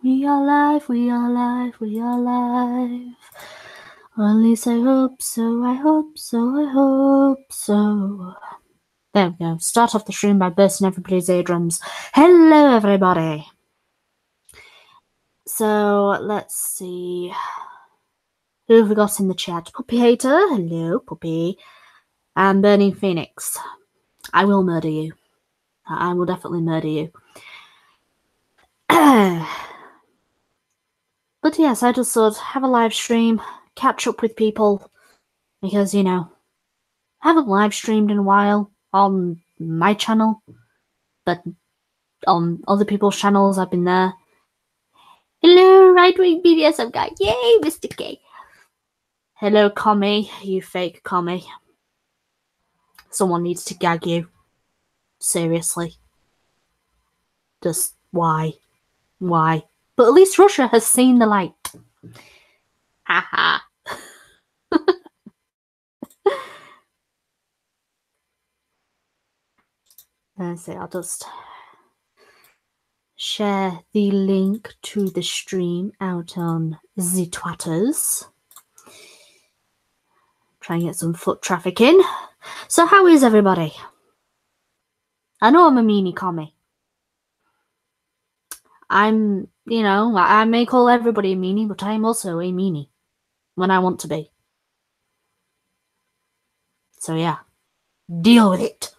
We are live, we are live, we are live. Or at least I hope so, I hope so, I hope so. There we go. Start off the stream by bursting everybody's eardrums. Hello, everybody. So, let's see. Who have we got in the chat? Puppy Hater. Hello, Puppy. And Burning Phoenix. I will murder you. I will definitely murder you. But yes, I just thought have a live stream, catch up with people, because, you know, I haven't live streamed in a while on my channel, but on other people's channels I've been there. Hello, right-wing BDSM guy. Yay, Mr. K. Hello, commie, you fake commie. Someone needs to gag you. Seriously. Just why? Why? But at least Russia has seen the light. Haha. Let's see, I'll just share the link to the stream out on the Twatters. Try and get some foot traffic in. So how is everybody? I know I'm a meanie commie. I'm, you know, I may call everybody a meanie, but I am also a meanie when I want to be. So yeah, deal with it.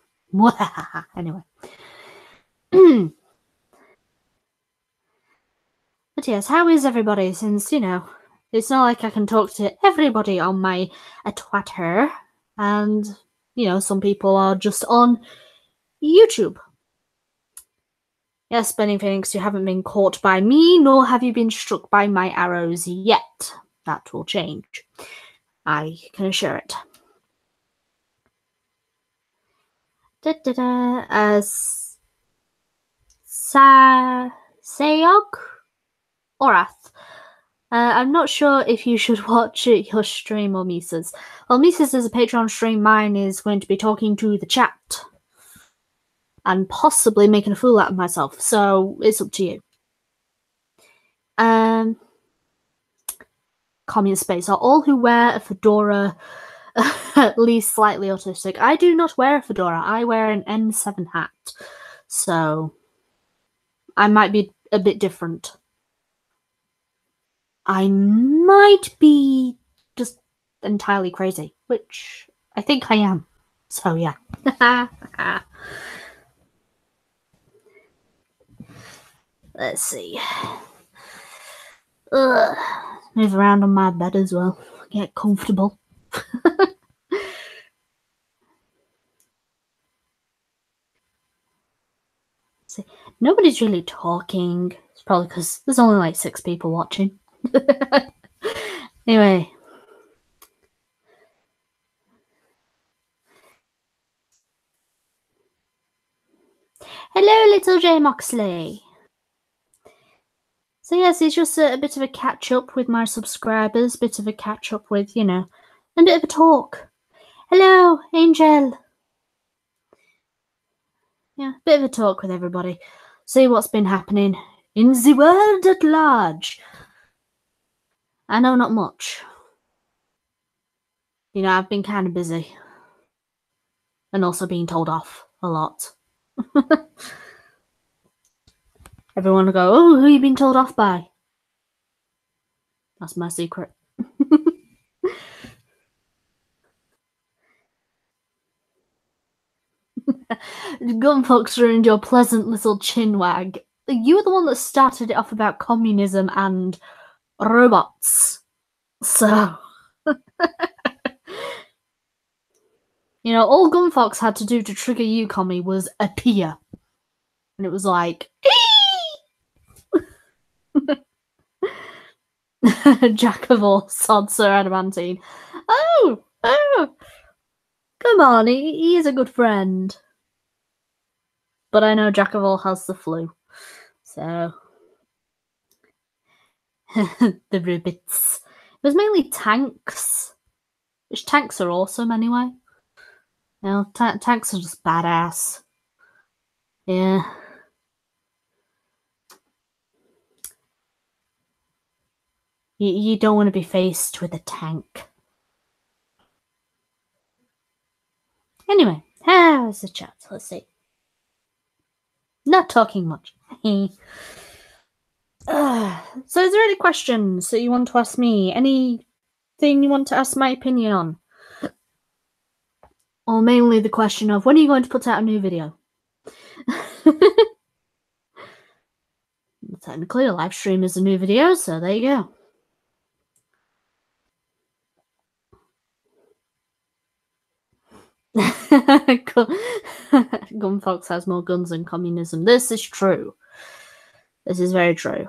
Anyway. But yes, how is everybody? Since, you know, it's not like I can talk to everybody on my Twitter, and, you know, some people are just on YouTube. Yes, Burning Phoenix, you haven't been caught by me, nor have you been struck by my arrows yet. That will change. I can assure it. Sayok? Orath. I'm not sure if you should watch your stream or Misa's. Well, Misa's is a Patreon stream. Mine is going to be talking to the chat. And possibly making a fool out of myself. So, it's up to you. Communist space. Are all who wear a fedora at least slightly autistic? I do not wear a fedora. I wear an N7 hat. So, I might be a bit different. I might be just entirely crazy, which I think I am. So, yeah. Let's see. Ugh. Move around on my bed as well. Get comfortable. See, nobody's really talking. It's probably because there's only like 6 people watching. Anyway. Hello, little J Moxley. So yes, it's just a bit of a catch-up with my subscribers, bit of a catch-up with, you know, and a bit of a talk. Hello, Angel. Yeah, a bit of a talk with everybody. See what's been happening in the world at large. I know not much. You know, I've been kind of busy. And also being told off a lot. Everyone will go, oh, who are you being told off by? That's my secret. Gunfox ruined your pleasant little chin wag. You were the one that started it off about communism and robots. So, you know, all Gunfox had to do to trigger you, commie, was appear. And it was like, Jack of all sods, Sir Adamantine. Oh, come on, he is a good friend. But I know Jack of all has the flu. So, the ribbits. It was mainly tanks. Which tanks are awesome anyway. You know, tanks are just badass. Yeah. You don't want to be faced with a tank. Anyway, how's the chat? Let's see. Not talking much. So is there any questions that you want to ask me? Anything you want to ask my opinion on? Or mainly the question of, when are you going to put out a new video? Technically, a live stream is a new video, so there you go. Gunfox has more guns than communism. This is true. This is very true.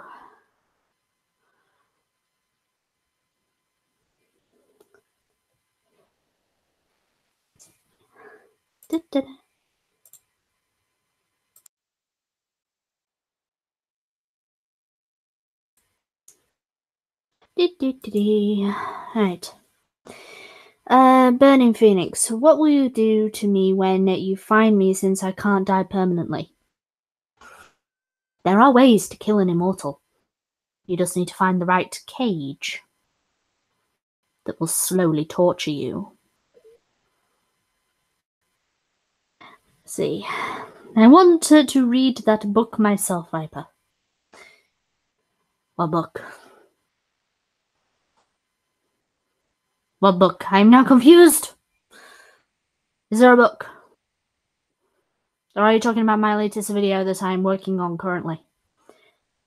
Right. Burning Phoenix, what will you do to me when you find me, since I can't die permanently? There are ways to kill an immortal. You just need to find the right cage that will slowly torture you. Let's see. I want to read that book myself, Viper. What book? What book? I'm now confused. Is there a book? Or are you talking about my latest video that I'm working on currently?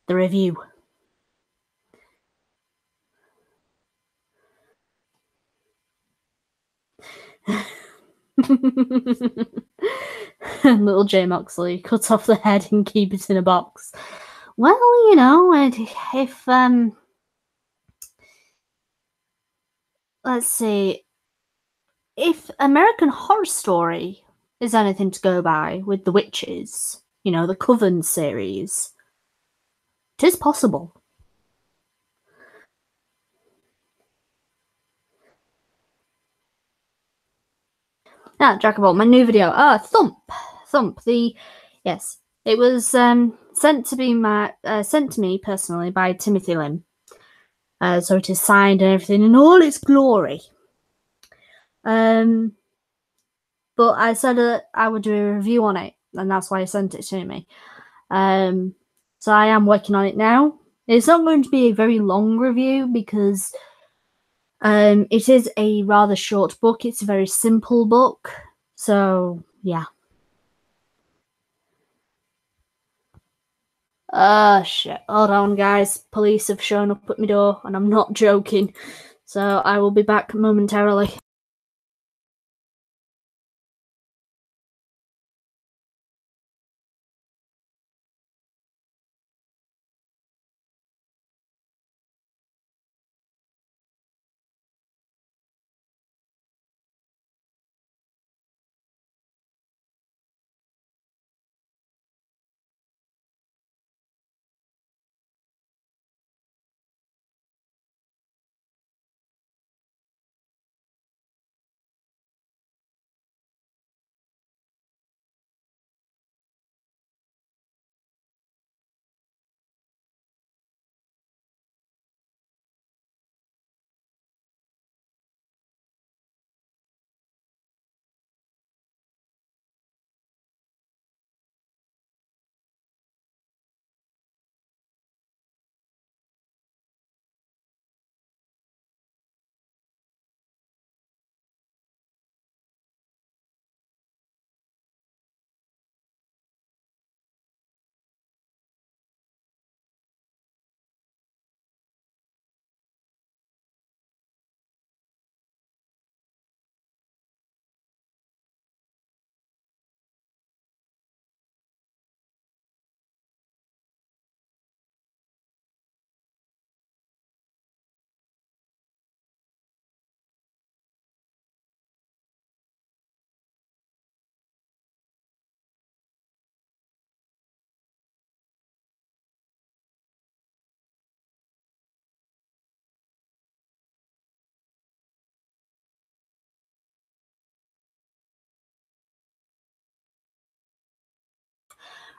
The review. Little J Moxley, cut off the head and keep it in a box. Well, you know, if let's see, if American Horror Story is anything to go by with the witches, you know, the Coven series, it is possible. Jackable, my new video. Thump. Yes, it was sent to me personally by Timothy Lim. So it is signed and everything in all its glory. But I said I would do a review on it, and that's why I sent it to me. So I am working on it now. It's not going to be a very long review because it is a rather short book. It's a very simple book. So, yeah. Shit. Hold on, guys. Police have shown up at my door, and I'm not joking. So I will be back momentarily.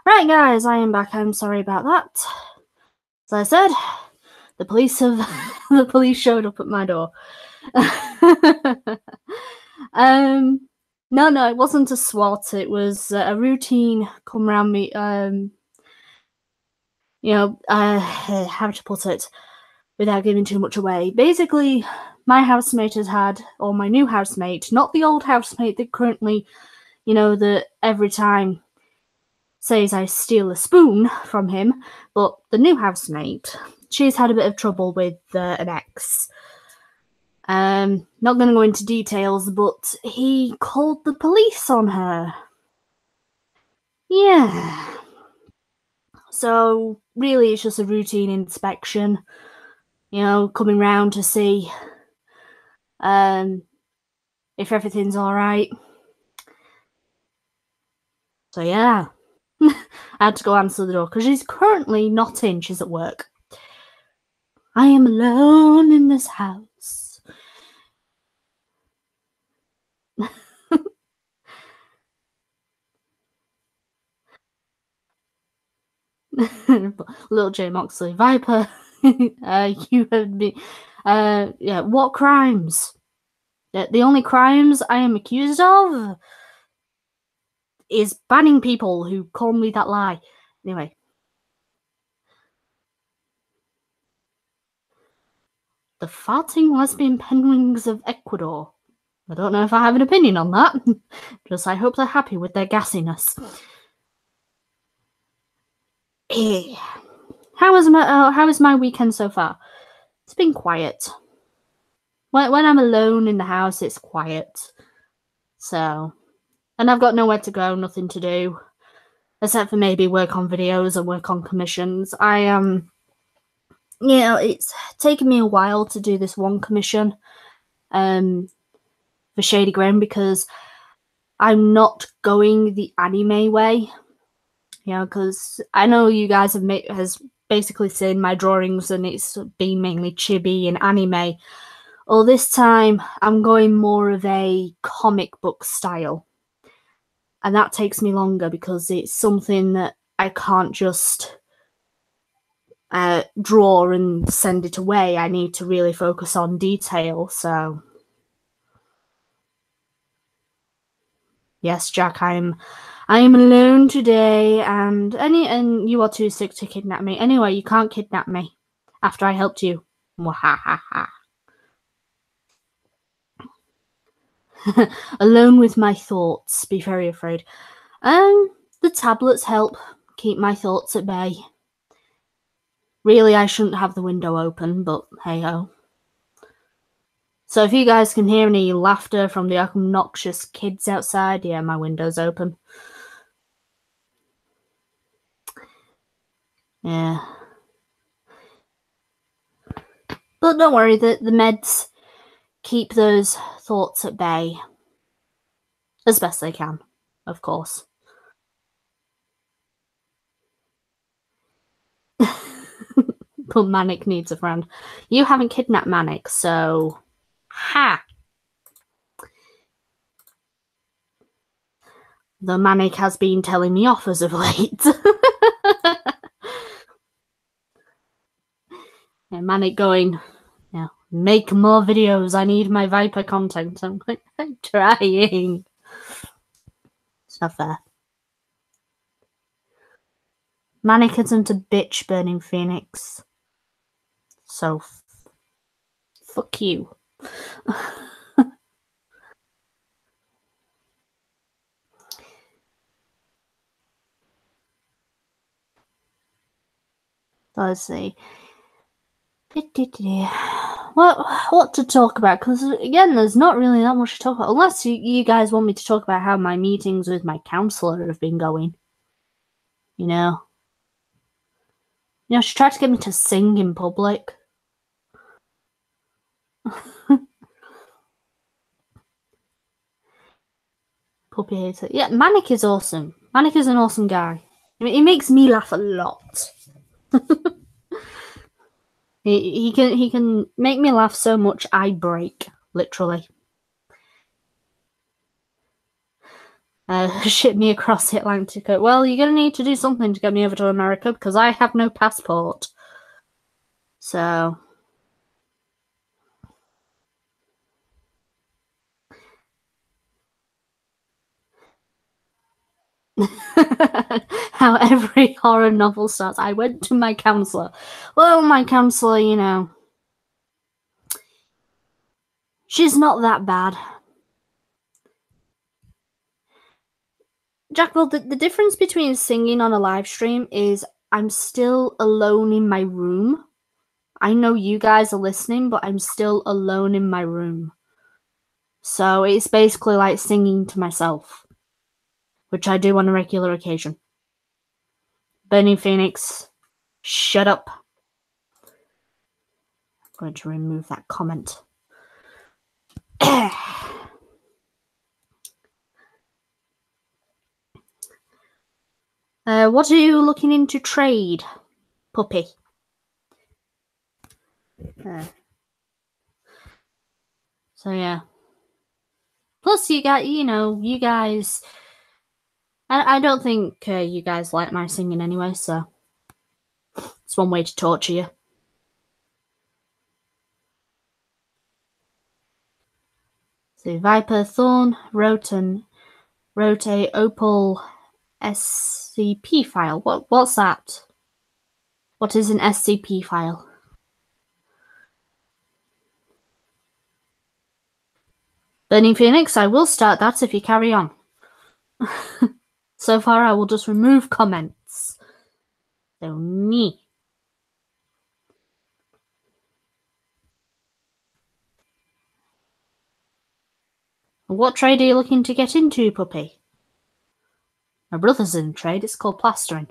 Right, guys, I am back. I'm sorry about that. As I said, the police showed up at my door. No, it wasn't a SWAT. It was a routine come around me. How to put it without giving too much away. Basically, my housemate or my new housemate, not the old housemate that currently, that every time says I steal a spoon from him, but the new housemate, she's had a bit of trouble with an ex. Not going to go into details, but he called the police on her. Yeah. So, really, it's just a routine inspection, coming round to see if everything's all right. So, yeah. I had to go answer the door because she's currently not in. She's at work. I am alone in this house. Little J Moxley, Viper, you have been, what crimes? The only crimes I am accused of is banning people who call me that lie. Anyway. The farting lesbian penguins of Ecuador. I don't know if I have an opinion on that. Just I hope they're happy with their gassiness. How is my weekend so far? It's been quiet. When I'm alone in the house, it's quiet. So, and I've got nowhere to go, nothing to do, except for maybe work on videos or work on commissions. It's taken me a while to do this one commission, for Shady Grim, because I'm not going the anime way. Because I know you guys has basically seen my drawings and it's been mainly chibi and anime. Well, this time I'm going more of a comic book style. And that takes me longer because it's something that I can't just draw and send it away. I need to really focus on detail, so... Yes, Jack, I am alone today, and you are too sick to kidnap me. Anyway, you can't kidnap me after I helped you. Mwahaha. Alone with my thoughts. Be very afraid. The tablets help keep my thoughts at bay. Really, I shouldn't have the window open, but hey-ho. So if you guys can hear any laughter from the obnoxious kids outside, yeah, my window's open. Yeah. But don't worry, the meds keep those thoughts at bay. As best they can, of course. But Manic needs a friend. You haven't kidnapped Manic, so... Ha! Though Manic has been telling me off as of late. Yeah, Manic going, make more videos, I need my Viper content. I'm like, I'm trying. It's not fair. Manic isn't a bitch burning Phoenix. So, fuck you. Let's see. What to talk about? Because, again, there's not really that much to talk about. Unless you guys want me to talk about how my meetings with my counsellor have been going. She tried to get me to sing in public. Puppy hater. Yeah, Manic is awesome. Manic is an awesome guy. I mean, he makes me laugh a lot. he can make me laugh so much I break, literally. Ship me across the Atlantic. Well, you're gonna need to do something to get me over to America because I have no passport. So how every horror novel starts. I went to my counselor. Well, my counselor, you know, she's not that bad. Jackville, the difference between singing on a live stream is I'm still alone in my room. I know you guys are listening, but I'm still alone in my room. So it's basically like singing to myself, which I do on a regular occasion. Burning Phoenix, shut up. I'm going to remove that comment. What are you looking into trade, puppy? So yeah. Plus, you guys. I don't think you guys like my singing anyway, so it's one way to torture you. So Viper, Thorn, wrote a Opal SCP file. What's that? What is an SCP file? Burning Phoenix, I will start that if you carry on. So far, I will just remove comments. So, me. What trade are you looking to get into, puppy? My brother's in trade. It's called plastering.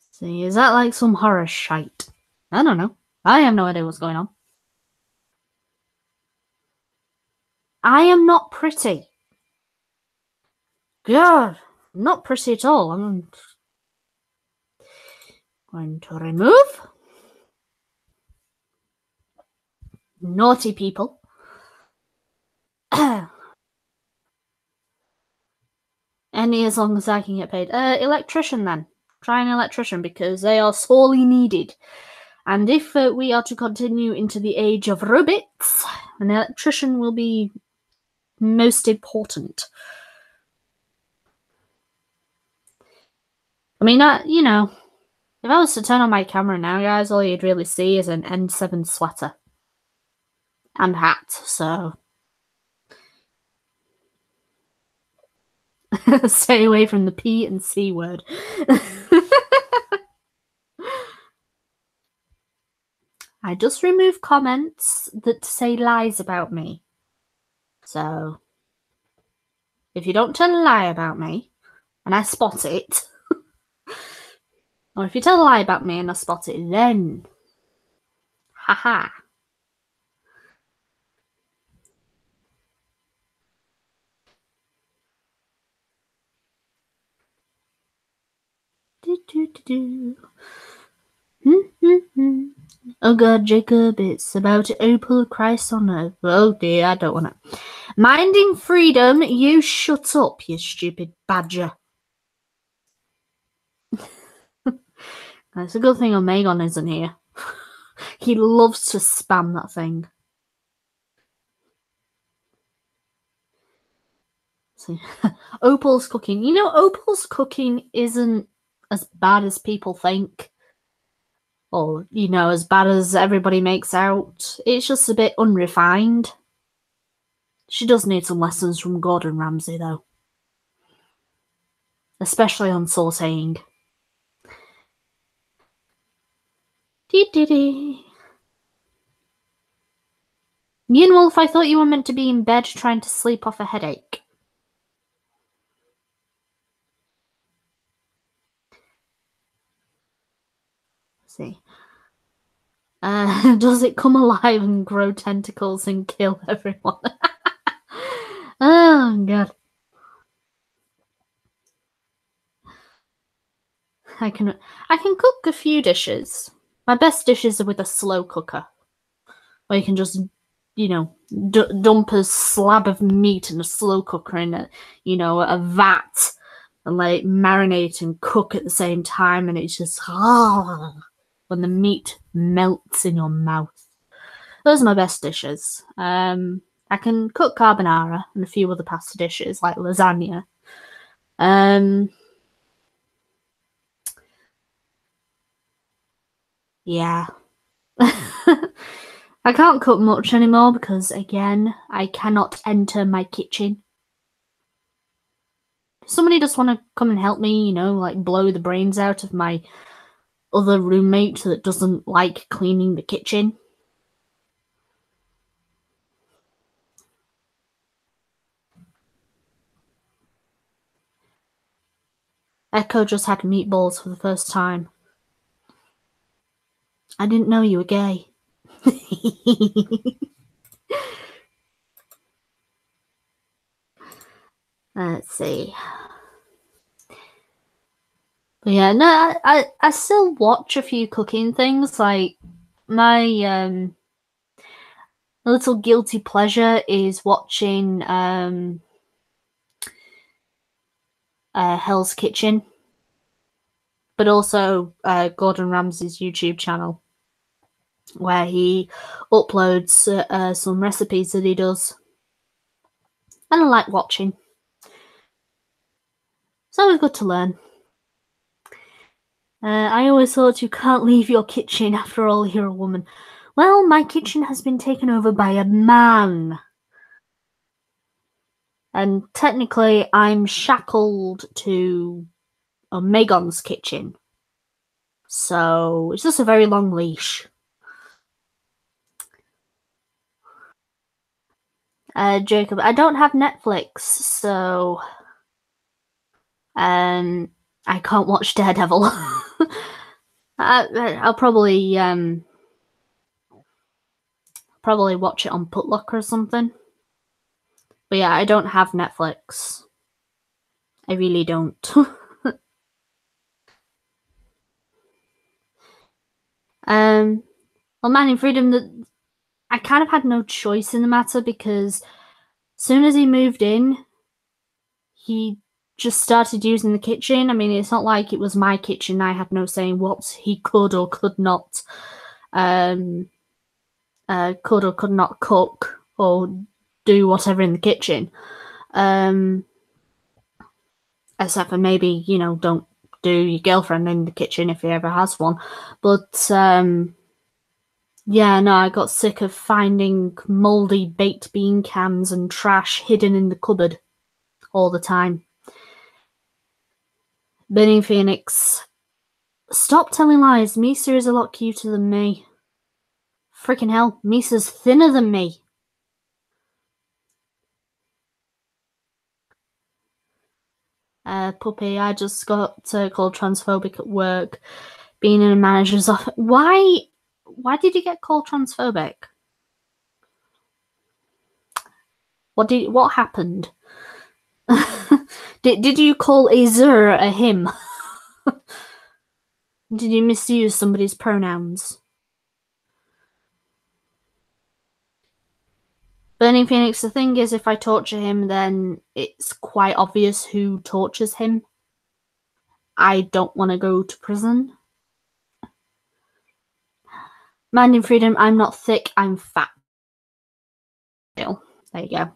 See, is that like some horror shite? I don't know. I have no idea what's going on. I am not pretty. God, not pretty at all. I'm going to remove. Naughty people. Any as long as I can get paid. Electrician then. Try an electrician because they are sorely needed. And if we are to continue into the age of robots, an electrician will be most important. I mean, you know, if I was to turn on my camera now, guys, all you'd really see is an N7 sweater. And hat, so... Stay away from the P and C word. I just remove comments that say lies about me. So, if you don't tell a lie about me, and I spot it, or if you tell a lie about me and I spot it, then, haha. Oh god, Jacob, it's about Opal Christ on Earth. Oh dear, I don't want to. Minding freedom, you shut up, you stupid badger. It's a good thing Omegon isn't here. He loves to spam that thing. See, Opal's cooking. You know, Opal's cooking isn't as bad as people think. Or, you know, as bad as everybody makes out. It's just a bit unrefined. She does need some lessons from Gordon Ramsay, though. Especially on sauteing. Dee-dee-dee. Wolf, I thought you were meant to be in bed trying to sleep off a headache. Let's see. Does it come alive and grow tentacles and kill everyone? Oh, God. I can cook a few dishes. My best dishes are with a slow cooker. Where you can just, you know, dump a slab of meat in a slow cooker in a, you know, a vat and let it marinate and cook at the same time, and it's just when the meat melts in your mouth. Those are my best dishes. I can cook carbonara and a few other pasta dishes like lasagna. Yeah. I can't cook much anymore because, again, I cannot enter my kitchen. Somebody just want to come and help me, like blow the brains out of my other roommate that doesn't like cleaning the kitchen. Echo just had meatballs for the first time. I didn't know you were gay. Let's see. But yeah, no, I still watch a few cooking things. Like my little guilty pleasure is watching Hell's Kitchen, but also Gordon Ramsay's YouTube channel, where he uploads some recipes that he does, and I like watching. It's always good to learn. I always thought you can't leave your kitchen, after all you're a woman. Well, my kitchen has been taken over by a man. And technically, I'm shackled to Megon's kitchen. So it's just a very long leash. Jacob, I don't have Netflix, so I can't watch Daredevil. I'll probably watch it on Putlock or something. But yeah, I don't have Netflix. I really don't. Well, Man in Freedom, I kind of had no choice in the matter because as soon as he moved in, he just started using the kitchen. I mean, it's not like it was my kitchen. I had no say in what he could or could not cook or do whatever in the kitchen. Except for maybe, don't do your girlfriend in the kitchen if he ever has one. But yeah, no, I got sick of finding mouldy baked bean cans and trash hidden in the cupboard all the time. Burning Phoenix, stop telling lies. Misa is a lot cuter than me. Freaking hell, Misa's thinner than me. Puppy, I just got called transphobic at work. Being in a manager's office. Why did you get called transphobic? What happened? did you call a zer a him? Did you misuse somebody's pronouns? Burning Phoenix, the thing is, if I torture him, then it's quite obvious who tortures him. I don't want to go to prison. Man in Freedom, I'm not thick, I'm fat. There you go.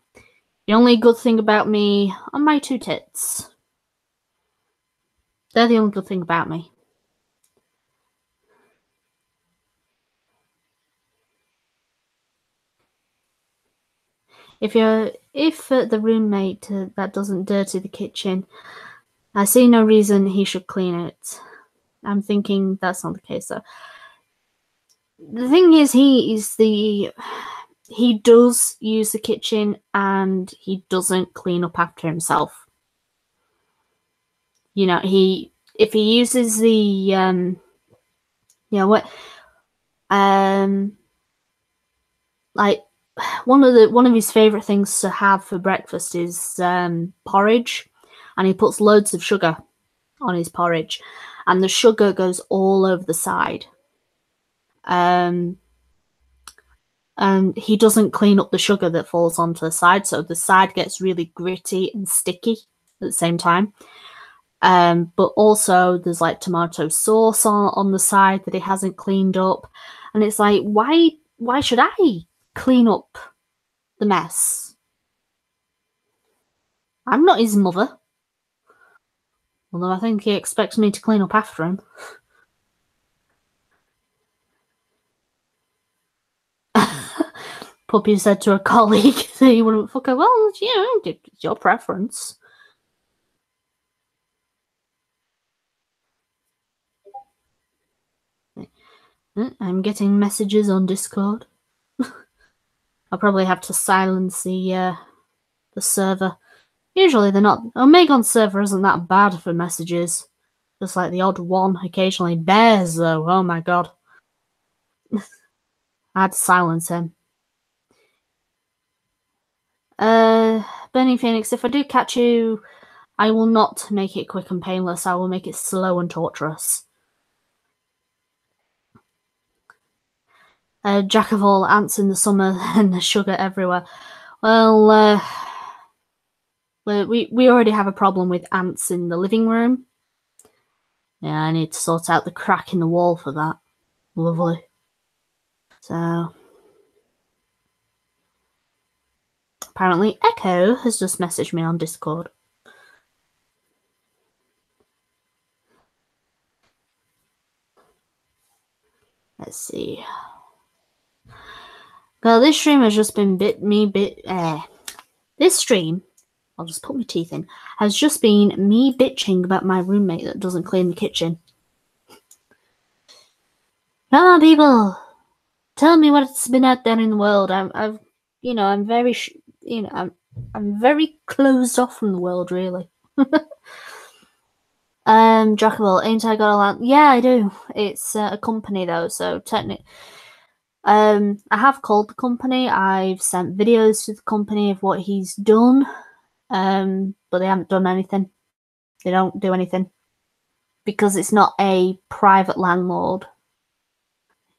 The only good thing about me are my two tits. They're the only good thing about me. If the roommate that doesn't dirty the kitchen, I see no reason he should clean it. I'm thinking that's not the case though. The thing is, he does use the kitchen and he doesn't clean up after himself. If he uses the like one of his favorite things to have for breakfast is porridge, and he puts loads of sugar on his porridge, and the sugar goes all over the side. And he doesn't clean up the sugar that falls onto the side, so the side gets really gritty and sticky at the same time. But also there's like tomato sauce on the side that he hasn't cleaned up. And it's like, why should I clean up the mess? I'm not his mother. Although I think he expects me to clean up after him. Puppy said to a colleague that he wouldn't fuck her. Well, it's your preference. I'm getting messages on Discord. I'll probably have to silence the server. Usually they're not. Omegon's server isn't that bad for messages. Just like the odd one occasionally. Bears, though. Oh my god. I had to silence him. Burning Phoenix, if I do catch you, I will not make it quick and painless. I will make it slow and torturous. Jack of all ants in the summer and the sugar everywhere. Well, we already have a problem with ants in the living room. Yeah, I need to sort out the crack in the wall for that. Lovely. So, apparently Echo has just messaged me on Discord. Let's see. Well, this stream has just been this stream, I'll just put my teeth in, has just been me bitching about my roommate that doesn't clean the kitchen. Come on, people, tell me what's been out there in the world. I'm very, I'm very closed off from the world, really. Jackable, ain't I got a land? Yeah, I do. It's a company though, so technically, I have called the company. I've sent videos to the company of what he's done, but they haven't done anything. They don't do anything because it's not a private landlord.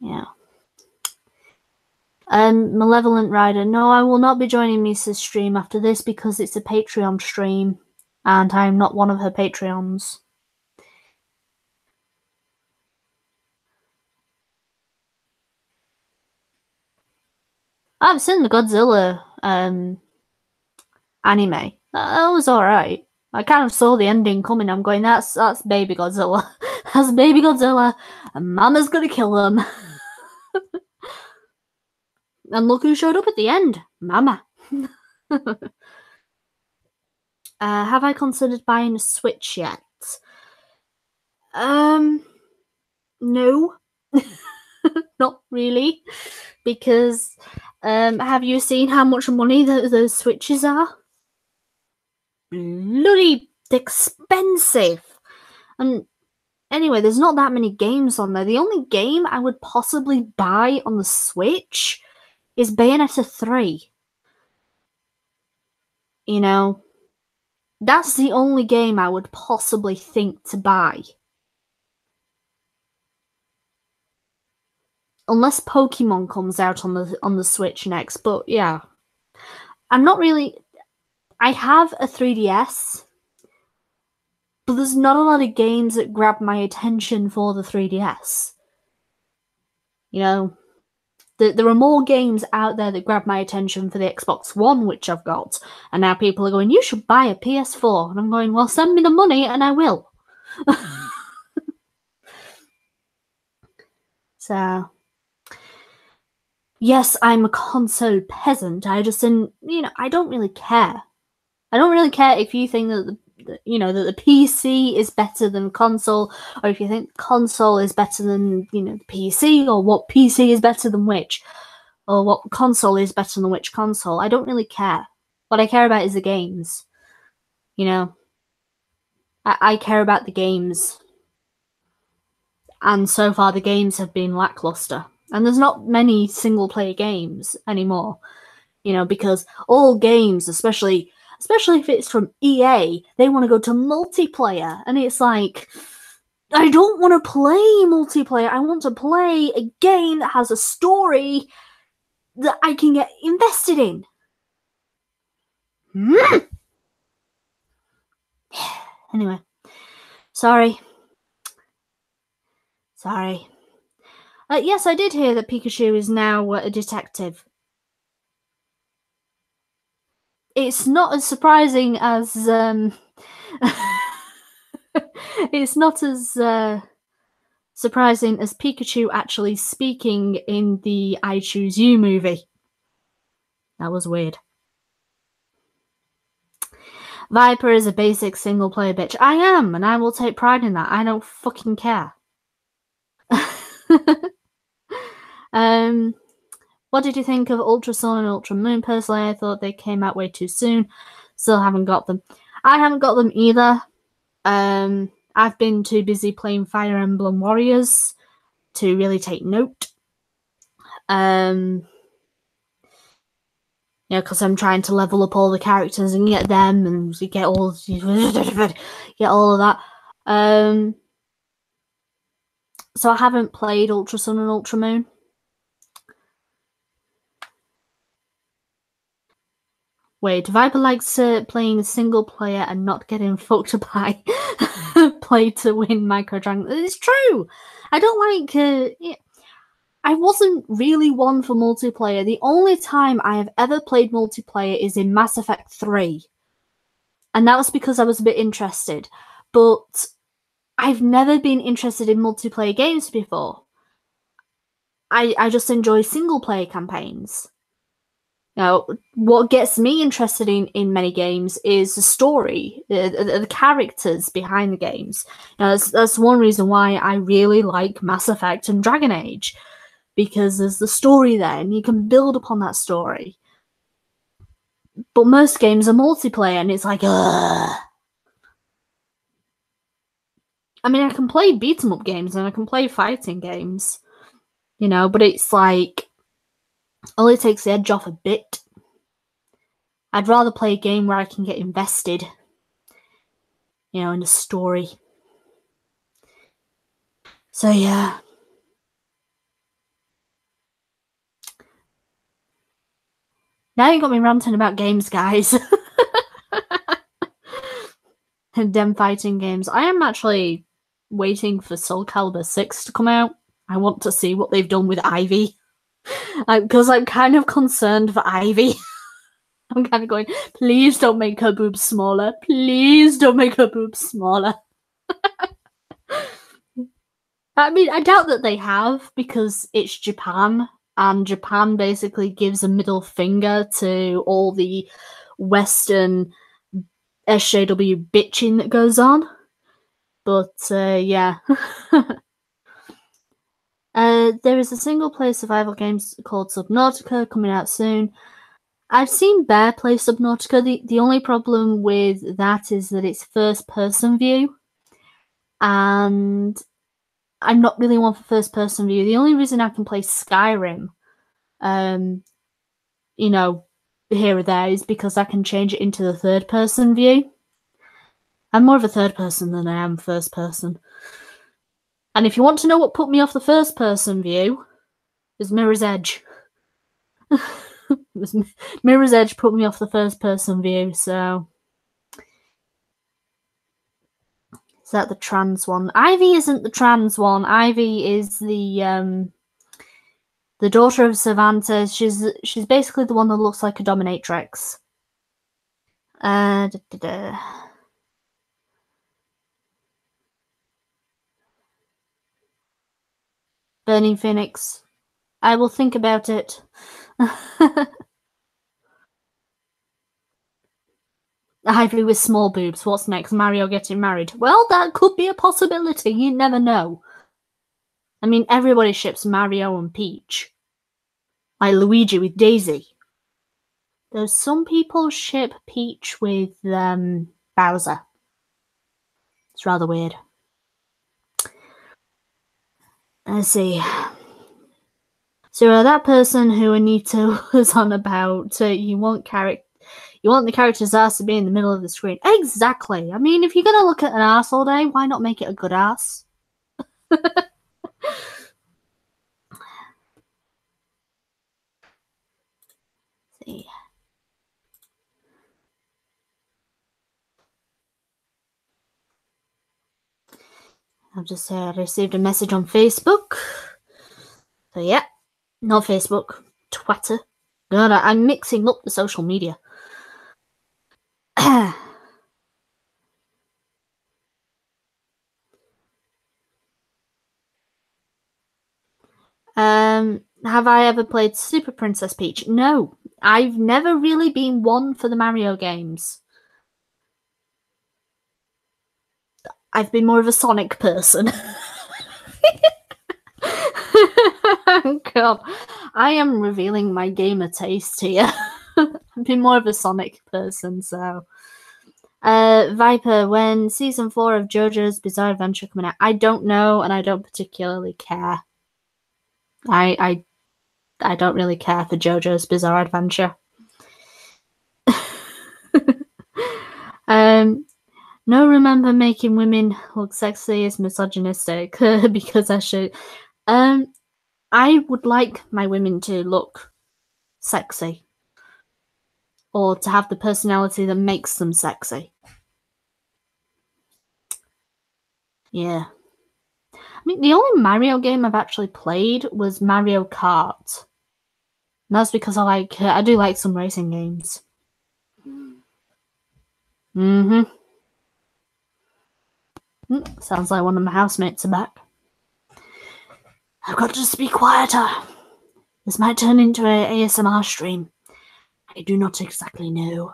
Yeah. Malevolent Rider, no, I will not be joining Misa's stream after this because it's a Patreon stream, and I'm not one of her Patreons. I've seen the Godzilla anime. That was alright. I kind of saw the ending coming. I'm going, that's baby Godzilla. That's baby Godzilla, and Mama's gonna kill him. And look who showed up at the end. Mama. Have I considered buying a Switch yet? No. Not really. Because, have you seen how much money those Switches are? Bloody expensive. And anyway, there's not that many games on there. The only game I would possibly buy on the Switch is Bayonetta 3. You know, that's the only game I would possibly think to buy. Unless Pokemon comes out on the Switch next, but yeah. I'm not really... I have a 3DS, but there's not a lot of games that grab my attention for the 3DS. You know, there are more games out there that grab my attention for the Xbox One, which I've got, and now people are going, you should buy a PS4. And I'm going, well, send me the money and I will. So, yes, I'm a console peasant. I just didn't, I don't really care. I don't really care if you think that that the PC is better than console, or if you think console is better than the PC, or what PC is better than which, or what console is better than which console. I don't really care. What I care about is the games. I care about the games, and so far the games have been lackluster. And there's not many single-player games anymore, because all games, especially if it's from EA, they want to go to multiplayer. And it's like, I don't want to play multiplayer. I want to play a game that has a story that I can get invested in. Anyway, Sorry. Sorry. Yes, I did hear that Pikachu is now a detective. It's not as surprising as it's not as surprising as Pikachu actually speaking in the I Choose You movie. That was weird. Viper is a basic single player bitch. I am, and I will take pride in that. I don't fucking care. What did you think of Ultra Sun and Ultra Moon? Personally, I thought they came out way too soon. Still haven't got them. I haven't got them either. I've been too busy playing Fire Emblem Warriors to really take note. Because I'm trying to level up all the characters and get them and get all of that. So I haven't played Ultra Sun and Ultra Moon. Wait, Viper likes playing single player and not getting fucked by play to win microtransactions. It's true. I don't like. I wasn't really one for multiplayer. The only time I have ever played multiplayer is in Mass Effect 3. And that was because I was a bit interested. But I've never been interested in multiplayer games before. I just enjoy single player campaigns. What gets me interested in many games is the story, the characters behind the games. That's one reason why I really like Mass Effect and Dragon Age, because there's the story there and you can build upon that story. But most games are multiplayer and it's like, ugh. I mean, I can play beat 'em up games and I can play fighting games, but it's like, all it takes the edge off a bit. I'd rather play a game where I can get invested, in the story. So, yeah. Now you got me ranting about games, guys. And them fighting games. I am actually waiting for Soul Calibur 6 to come out. I want to see what they've done with Ivy. Because I'm kind of concerned for Ivy. I'm kind of going, please don't make her boobs smaller. Please don't make her boobs smaller. I mean, I doubt that they have, because it's Japan, and Japan basically gives a middle finger to all the Western SJW bitching that goes on. But, yeah. There is a single-player survival game called Subnautica coming out soon. I've seen Bear play Subnautica. The only problem with that is that it's first-person view. And I'm not really one for first-person view. The only reason I can play Skyrim, here or there, is because I can change it into the third-person view. I'm more of a third-person than I am first-person. And if you want to know what put me off the first-person view, is Mirror's Edge. Mirror's Edge put me off the first-person view, so... Is that the trans one? Ivy isn't the trans one. Ivy is the daughter of Savanta. She's basically the one that looks like a dominatrix. Burning Phoenix. I will think about it. Ivy with small boobs. What's next? Mario getting married? Well, that could be a possibility. You never know. I mean, everybody ships Mario and Peach. Like Luigi with Daisy. There's some people ship Peach with Bowser. It's rather weird. Let's see. So that person who Anita was on about, you want the character's ass to be in the middle of the screen. Exactly. I mean, if you're gonna look at an ass all day, why not make it a good ass? See. I've just received a message on Facebook. So yeah, not Facebook, Twitter. God, I'm mixing up the social media. Have I ever played Super Princess Peach? No, I've never really been one for the Mario games. I've been more of a Sonic person. God, I am revealing my gamer taste here. I've been more of a Sonic person, so. Viper, when season 4 of JoJo's Bizarre Adventure coming out? I don't know, and I don't particularly care. I don't really care for JoJo's Bizarre Adventure. No, remember making women look sexy is misogynistic because I should. I would like my women to look sexy or to have the personality that makes them sexy. Yeah. I mean, the only Mario game I've actually played was Mario Kart. And that's because I do like some racing games. Sounds like one of my housemates are back. I've got to just be quieter. This might turn into an ASMR stream. I do not exactly know.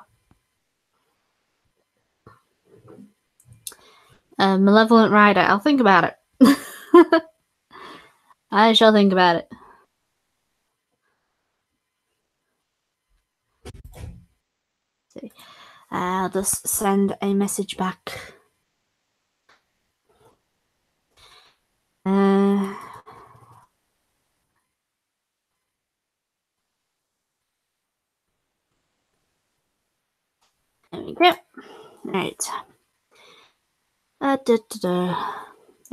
Malevolent Rider, I'll think about it. I shall think about it. See. I'll just send a message back. There we go. Right. I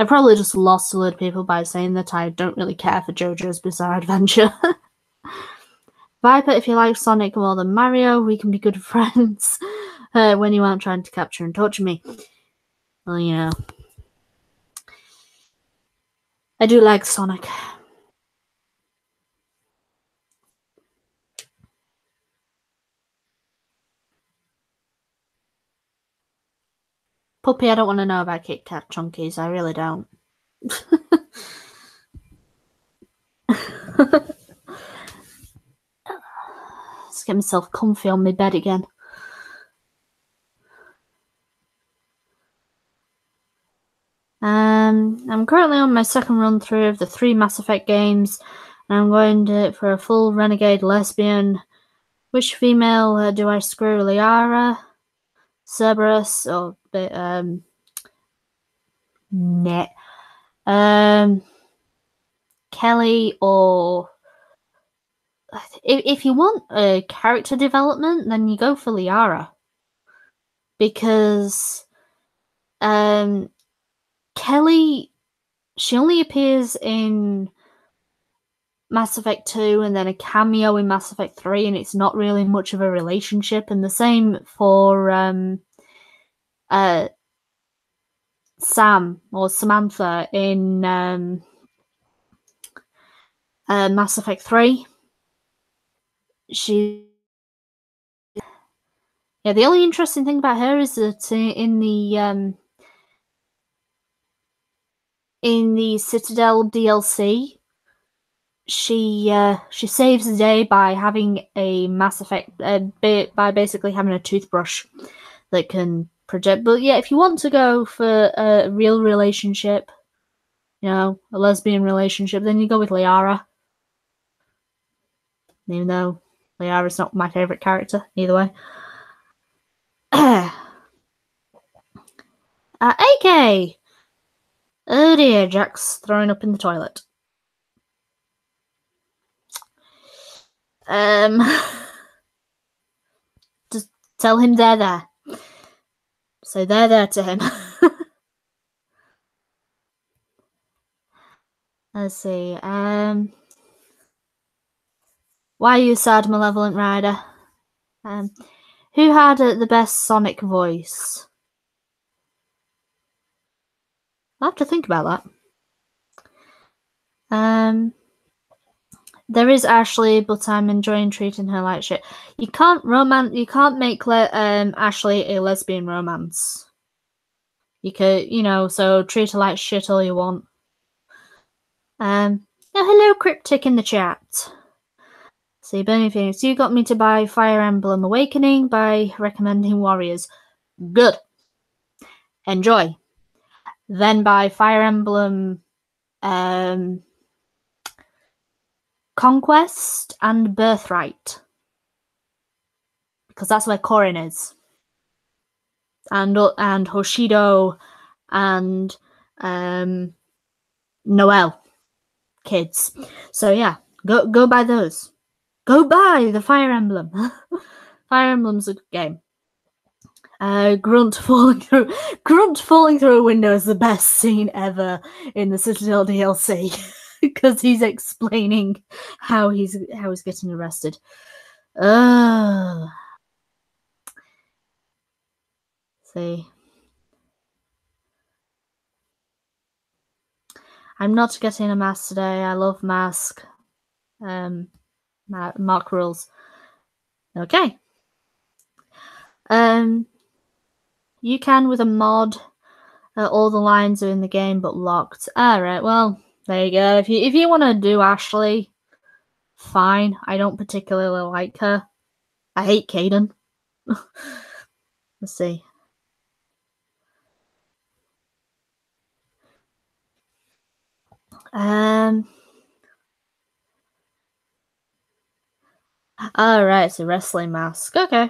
probably just lost a lot of people by saying that I don't really care for JoJo's Bizarre Adventure. Viper, if you like Sonic more than Mario, we can be good friends when you aren't trying to capture and torture me. Well, you know. I do like Sonic. Puppy, I don't want to know about Kit Kat Chunkies. I really don't. Let's get myself comfy on my bed again. I'm currently on my second run through of the 3 Mass Effect games, and I'm going for a full renegade lesbian. Which female do I screw? Liara, Cerberus, or Kelly, or if you want a character development, then you go for Liara, because Kelly, she only appears in Mass Effect 2 and then a cameo in Mass Effect 3, and it's not really much of a relationship. And the same for Sam or Samantha in Mass Effect 3. The only interesting thing about her is that in the Citadel DLC, she saves the day by having a Mass Effect by basically having a toothbrush that can project. But yeah, if you want to go for a real relationship, a lesbian relationship, then you go with Liara. Even though Liara's not my favorite character, either way. AK! Oh dear, Jack's throwing up in the toilet. Just tell him they're there. So they're there to him. Let's see. Why are you sad, Malevolent Rider? Who had the best Sonic voice? I'll have to think about that. There is Ashley, but I'm enjoying treating her like shit. You can't make Ashley a lesbian romance. You could, so treat her like shit all you want. Now, hello, Cryptic in the chat. See, Burning Phoenix, you got me to buy Fire Emblem Awakening by recommending Warriors. Good. Enjoy. Then buy Fire Emblem Conquest and Birthright. Because that's where Corin is. And Hoshido and Noelle kids. So yeah, go buy those. Go buy the Fire Emblem. Fire Emblem's a good game. Grunt falling through a window is the best scene ever in the Citadel DLC because he's explaining how he's getting arrested. See. I'm not getting a mask today. I love mask. Mark rules. Okay. You can with a mod. All the lines are in the game but locked. Alright, well, there you go. If you want to do Ashley, fine. I don't particularly like her. I hate Caden. Let's see. Alright, it's a wrestling mask. Okay.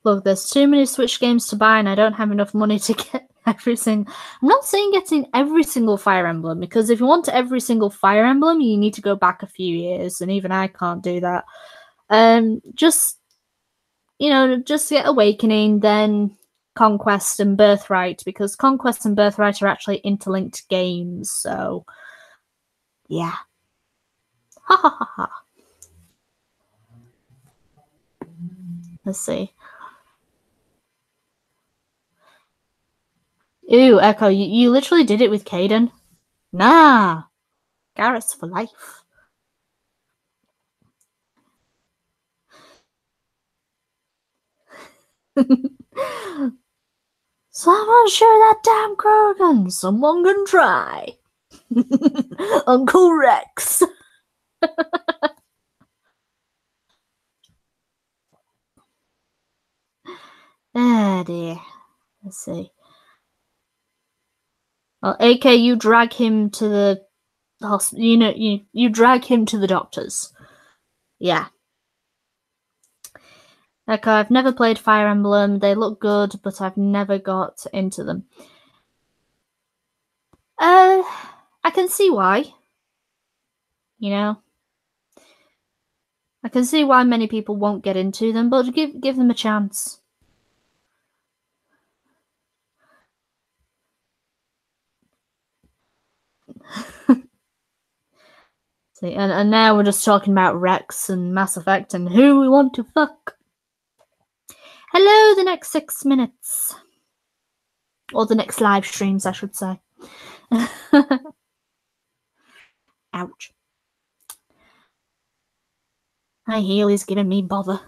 Look, there's too many Switch games to buy and I don't have enough money to get every single... I'm not saying getting every single Fire Emblem, because if you want every single Fire Emblem, you need to go back a few years, and even I can't do that. Just get Awakening, then Conquest and Birthright, because Conquest and Birthright are actually interlinked games, so... yeah. Ha ha ha ha. Let's see. Ew, Echo, you literally did it with Caden. Nah. Garrett's for life. Someone shoot that damn Krogan. Someone can try. Uncle Rex. Ah, dear. Let's see. Well, AK, you drag him to the hospital. You drag him to the doctors. Yeah. Okay, I've never played Fire Emblem. They look good, but I've never got into them. I can see why. I can see why many people won't get into them, but give them a chance. See, and now we're just talking about Rex and Mass Effect and who we want to fuck. Hello, the next 6 minutes. Or the next live streams, I should say. Ouch. My heel is giving me bother.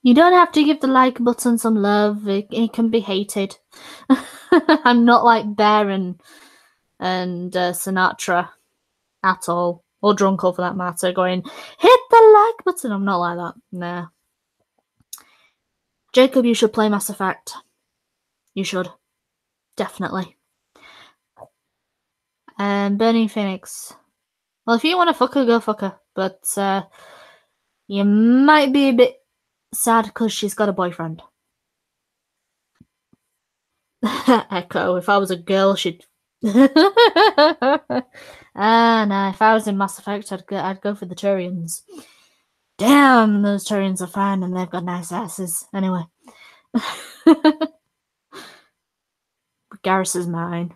You don't have to give the like button some love. It can be hated. I'm not like Bear and Sinatra at all. Or Drunkle for that matter, going, hit the like button. I'm not like that. Nah. Jacob, you should play Mass Effect. You should. Definitely. Burning Phoenix. Well, if you want to fuck her, go fuck her. But you might be a bit sad because she's got a boyfriend. Echo, if I was a girl, she'd... nah, if I was in Mass Effect, I'd go for the Turians. Damn, those Turians are fine and they've got nice asses. Anyway. Garrus is mine.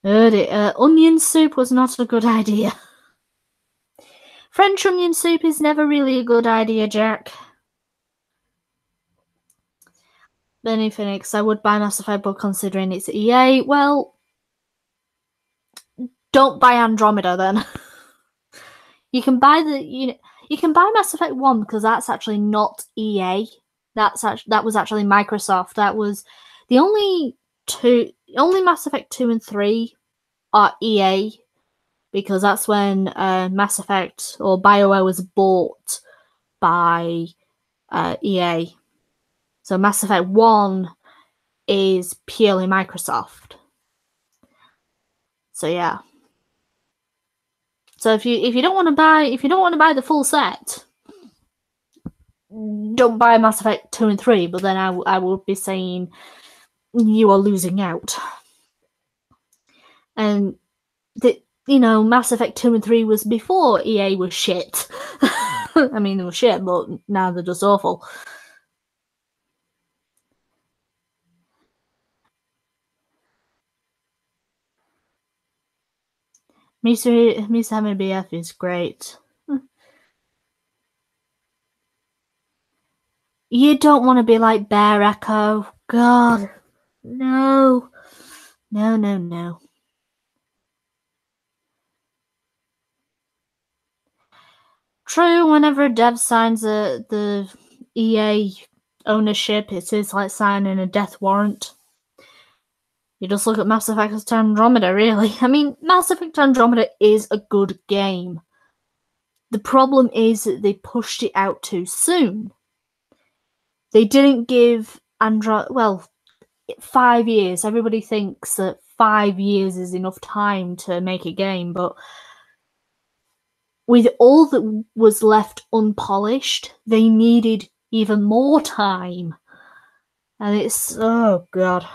Heard it. Onion soup was not a good idea. French onion soup is never really a good idea, Jack. Benny Phoenix, I would buy Mass Effect, but considering it's EA, well, don't buy Andromeda then. You can buy you can buy Mass Effect 1 because that's actually not EA. That was actually Microsoft. That was the only Mass Effect 2 and 3 are EA, because that's when Mass Effect or BioWare was bought by EA. So Mass Effect 1 is purely Microsoft. So yeah. So if you don't want to buy the full set, don't buy Mass Effect 2 and 3, but then I would be saying you are losing out. And Mass Effect 2 and 3 was before EA was shit. I mean, they were shit, but now they're just awful. Misa BF is great. You don't want to be like Bear Echo. God. No. No, no, no. True, whenever a dev signs the EA ownership, it is like signing a death warrant. You just look at Mass Effect Andromeda, really. I mean, Mass Effect Andromeda is a good game. The problem is that they pushed it out too soon. They didn't give 5 years. Everybody thinks that 5 years is enough time to make a game, but with all that was left unpolished, they needed even more time. And it's, oh god.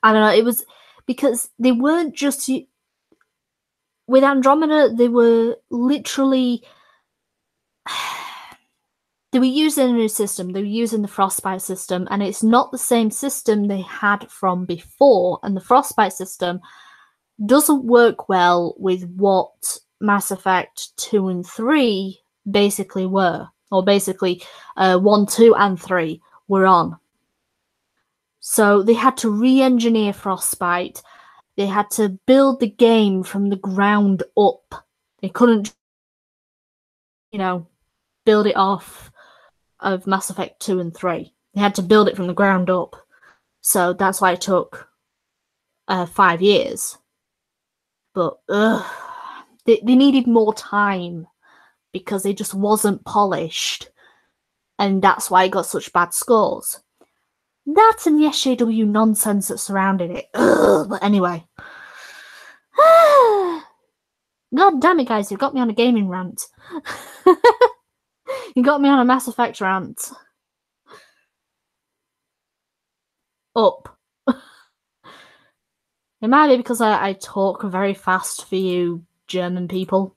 I don't know, it was because they weren't just, with Andromeda, they were literally, they were using a new system. They were using the Frostbite system, and it's not the same system they had from before. And the Frostbite system doesn't work well with what Mass Effect 2 and 3 basically were, or basically 1, 2, and 3 were on. So they had to re-engineer Frostbite. They had to build the game from the ground up. They couldn't, build it off of Mass Effect 2 and 3. They had to build it from the ground up. So that's why it took 5 years. But they needed more time because it just wasn't polished. And that's why it got such bad scores. That and the SJW nonsense that surrounded it. But anyway. God damn it, guys, you got me on a gaming rant. You got me on a Mass Effect rant. Up. It might be because I talk very fast for you German people.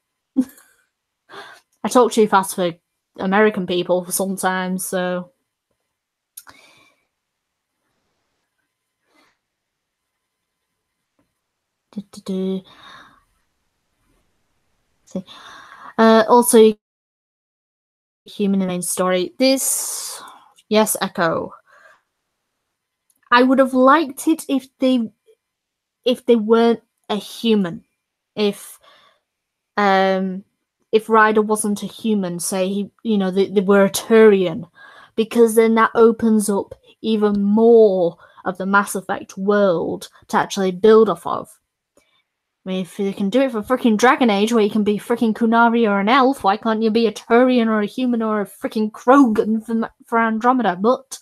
I talk too fast for American people sometimes, so... See. Also, human in the main story. This, yes, Echo. I would have liked it if they weren't a human. If Ryder wasn't a human, say they were a Turian, because then that opens up even more of the Mass Effect world to actually build off of. I mean, if you can do it for freaking Dragon Age, where you can be freaking Kunari or an elf, why can't you be a Turian or a human or a freaking Krogan for Andromeda? But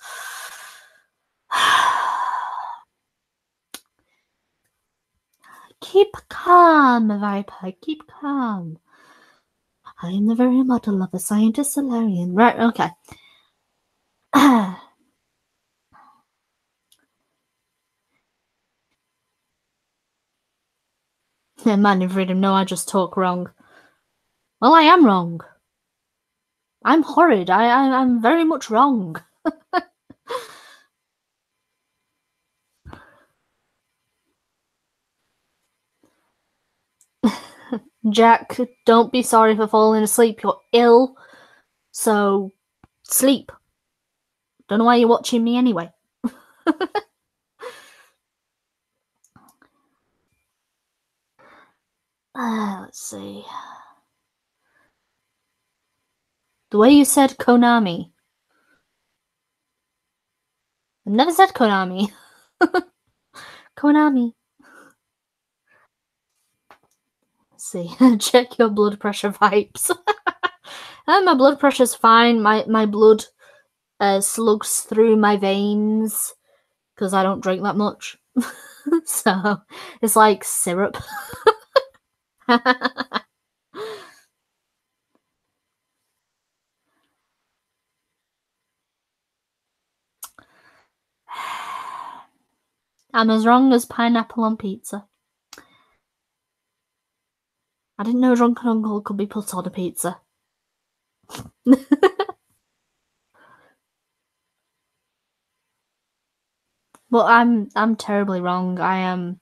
keep calm, Viper. Keep calm. I am the very model of a scientist Solarian. Right, okay. Man in freedom, no, I just talk wrong. Well, I am wrong. I'm horrid. I'm very much wrong. Jack, don't be sorry for falling asleep. You're ill. So, sleep. Don't know why you're watching me anyway. Let's see. The way you said Konami. I've never said Konami. Konami. Let's see. Check your blood pressure vibes. My blood pressure's fine. My blood slugs through my veins because I don't drink that much. So it's like syrup. I'm as wrong as pineapple on pizza. I didn't know Drunken Uncle could be put on a pizza. But I'm terribly wrong. I am.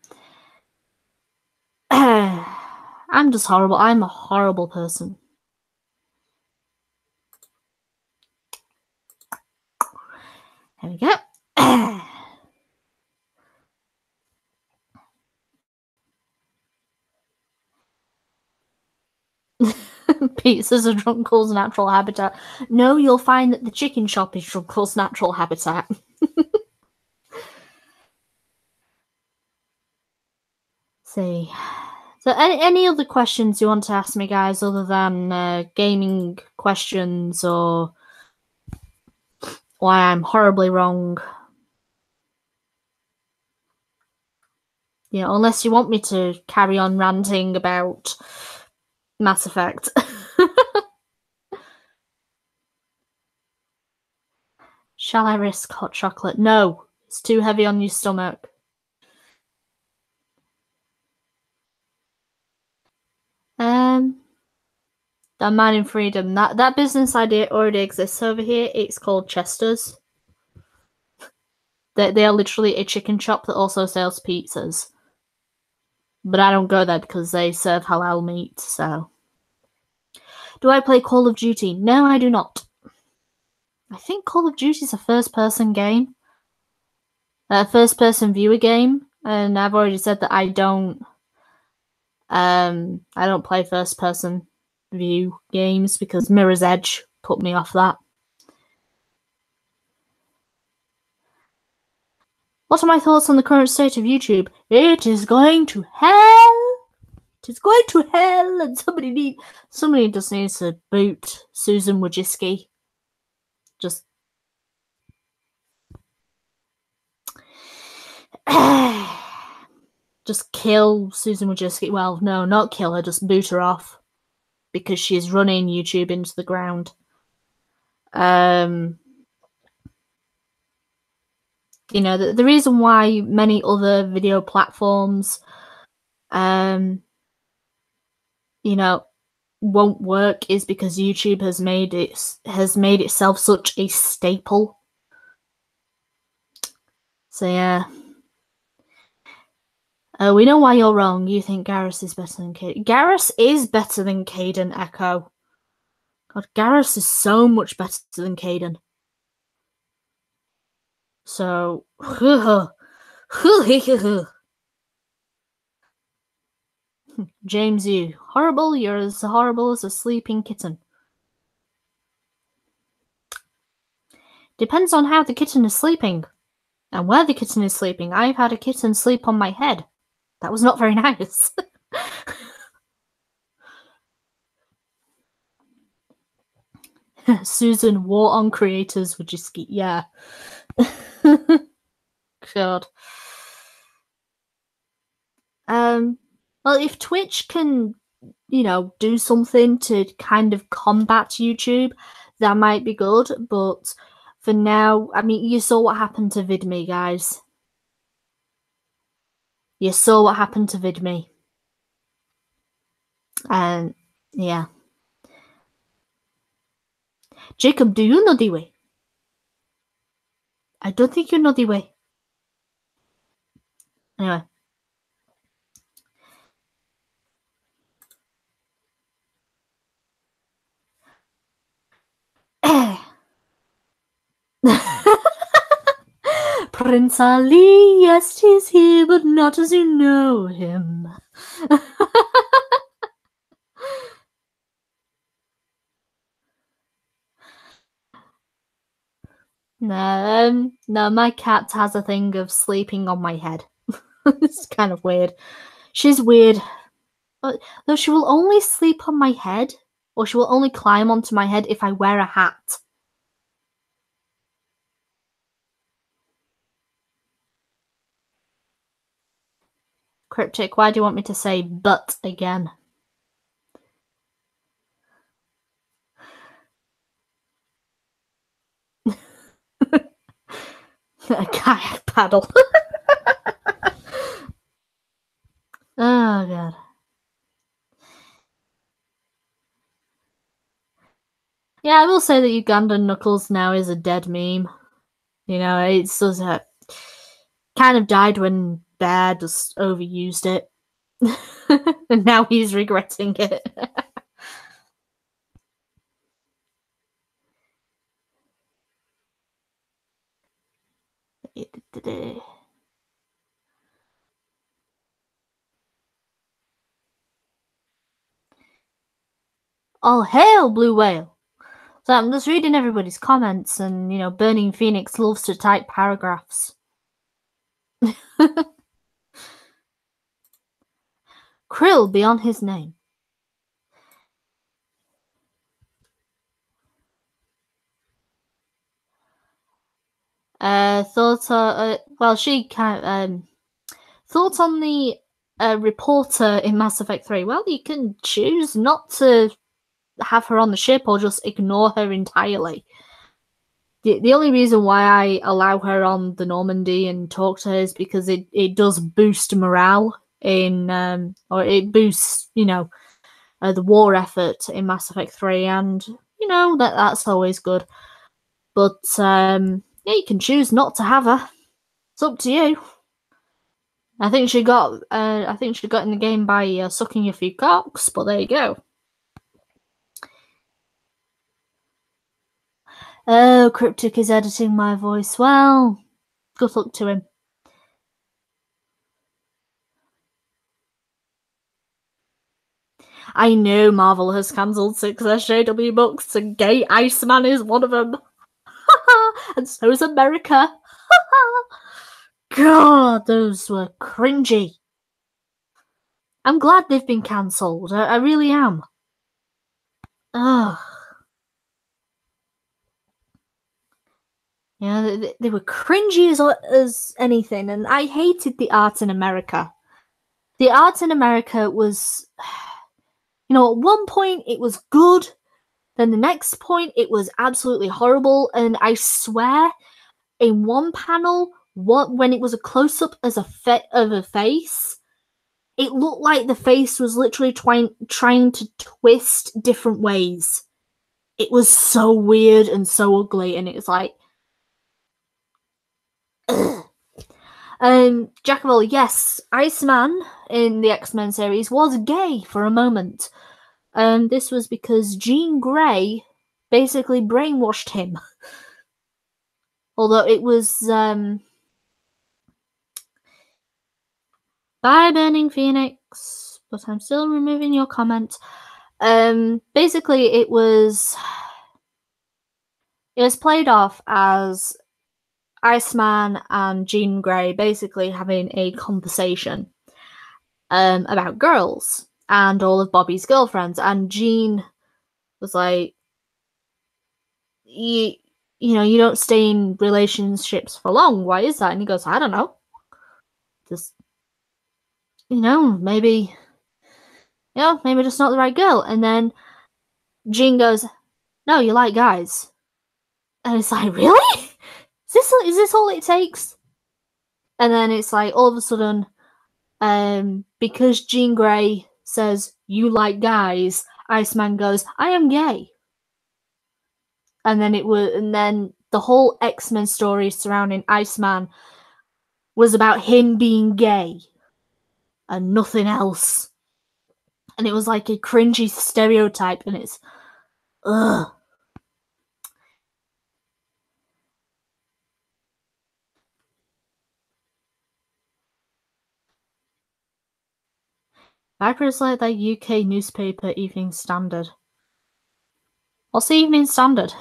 I'm just horrible. I'm a horrible person. There we go. Pizza's a Drunkle's natural habitat. No, you'll find that the chicken shop is Drunkle's natural habitat. See. So any other questions you want to ask me, guys, other than gaming questions or why I'm horribly wrong? You know, unless you want me to carry on ranting about Mass Effect. Shall I risk hot chocolate? No, it's too heavy on your stomach. I'm Mining Freedom. That business idea already exists over here. It's called Chester's. They are literally a chicken shop that also sells pizzas. But I don't go there because they serve halal meat, so. Do I play Call of Duty? No, I do not. I think Call of Duty is a first-person game. First-person viewer game. And I've already said that I don't play first-person view games because Mirror's Edge put me off that. What are my thoughts on the current state of YouTube? It is going to hell. It is going to hell, and somebody just needs to boot Susan Wojcicki. Just kill Susan Wojcicki. Well, no, not kill her. Just boot her off because she's running YouTube into the ground. You know, the reason why many other video platforms, you know, won't work is because YouTube has made itself such a staple. So yeah. We know why you're wrong. You think Garrus is better than Caden. Garrus is better than Caden, Echo. God, Garrus is so much better than Caden. So, James, you horrible. You're as horrible as a sleeping kitten. Depends on how the kitten is sleeping and where the kitten is sleeping. I've had a kitten sleep on my head. That was not very nice. Susan, war on creators, would you ski? Yeah. God. Well, if Twitch can, you know, do something to kind of combat YouTube, that might be good. But for now, I mean, you saw what happened to VidMe, guys. You saw what happened to VidMe. And, yeah. Jacob, do you know the way? I don't think you know the way. Anyway. Prince Ali, yes, he's here, but not as you know him. No, my cat has a thing of sleeping on my head. It's kind of weird. She's weird. Though she will only sleep on my head, or she will only climb onto my head if I wear a hat. Cryptic, why do you want me to say but again? A kayak paddle. Oh, God. Yeah, I will say that Ugandan Knuckles now is a dead meme. You know, it's just kind of died when Bear just overused it. And now he's regretting it. All hail, Blue Whale! So I'm just reading everybody's comments, and you know, Burning Phoenix loves to type paragraphs. Krill be on his name. Thoughts on the reporter in Mass Effect 3. Well, you can choose not to have her on the ship or just ignore her entirely. The only reason why I allow her on the Normandy and talk to her is because it does boost morale or it boosts, you know, the war effort in Mass Effect 3, and you know that's always good. But yeah, you can choose not to have her. It's up to you. I think she got in the game by sucking a few cocks, but there you go. Oh, Cryptic is editing my voice. Well, good luck to him. I know Marvel has cancelled 6 SJW books, and Gay Iceman is one of them. And so is America. God, those were cringy. I'm glad they've been cancelled. I really am. Ugh. Yeah, they were cringy as anything, and I hated the art in America. The art in America was, you know, at one point it was good, then the next point it was absolutely horrible, and I swear, in one panel, when it was a close up of a face, it looked like the face was literally trying to twist different ways. It was so weird and so ugly, and it was like, ugh. Jack of all, yes, Iceman in the X-Men series was gay for a moment. This was because Jean Grey basically brainwashed him. Although it was by Burning Phoenix, but I'm still removing your comment. Basically it was played off as Iceman and Jean Grey basically having a conversation about girls and all of Bobby's girlfriends, and Jean was like, you know, you don't stay in relationships for long. Why is that? And he goes, I don't know. Just, you know, maybe just not the right girl. And then Jean goes, no, you like guys. And it's like, really? Is this all it takes? And then it's like, all of a sudden, because Jean Grey says, you like guys, Iceman goes, I am gay. And then the whole X-Men story surrounding Iceman was about him being gay and nothing else. And it was like a cringy stereotype, and it's ugh. Viper is like that UK newspaper Evening Standard. What's the Evening Standard?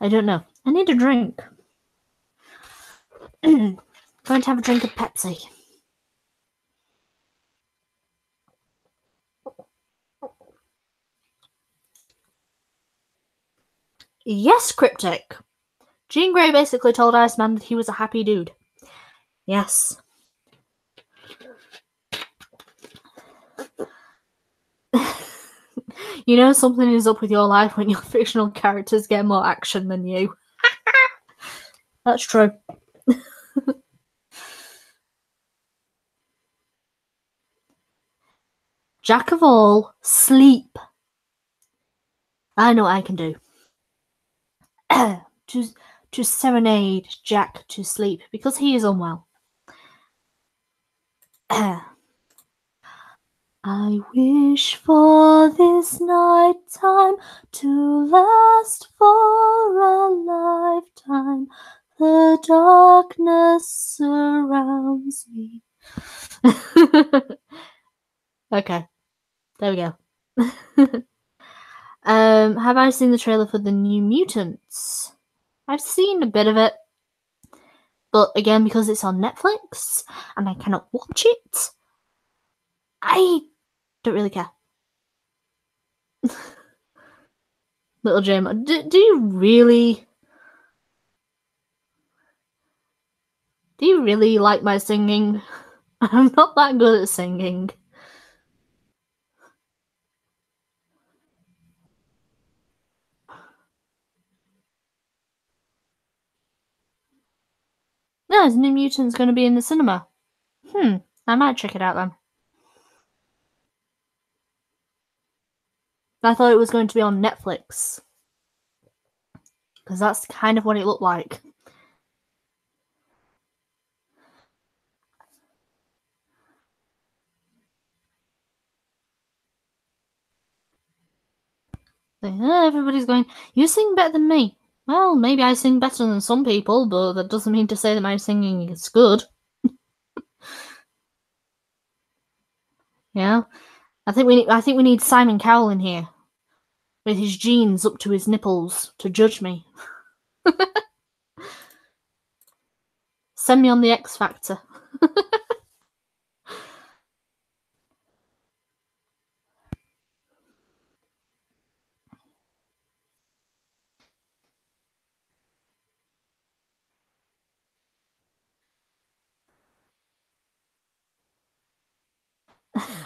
I don't know. I need a drink. Going to have a drink of Pepsi. Yes, Cryptic. Jean Grey basically told Iceman that he was a happy dude. Yes. You know something is up with your life when your fictional characters get more action than you. That's true. Jack of all, sleep. I know what I can do. to serenade Jack to sleep because he is unwell. I wish for this night time to last for a lifetime. The darkness surrounds me. Okay, there we go. Have I seen the trailer for the New Mutants? I've seen a bit of it, but again, because it's on Netflix and I cannot watch it, I don't really care. Little Jim, do you really like my singing? I'm not that good at singing. No, is New Mutants going to be in the cinema? I might check it out then. I thought it was going to be on Netflix. Because that's kind of what it looked like. Everybody's going, you sing better than me. Well, maybe I sing better than some people, but that doesn't mean to say that my singing is good. Yeah, I think we need Simon Cowell in here with his jeans up to his nipples to judge me. Send me on the X Factor.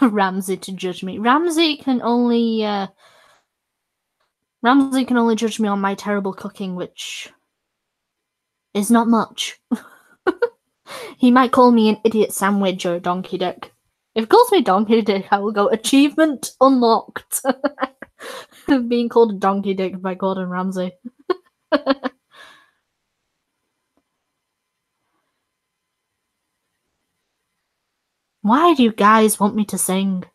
Ramsey to judge me. Ramsey can only judge me on my terrible cooking, which is not much. He might call me an idiot sandwich or a donkey dick. If he calls me donkey dick, I will go achievement unlocked. Being called a donkey dick by Gordon Ramsay. Why do you guys want me to sing?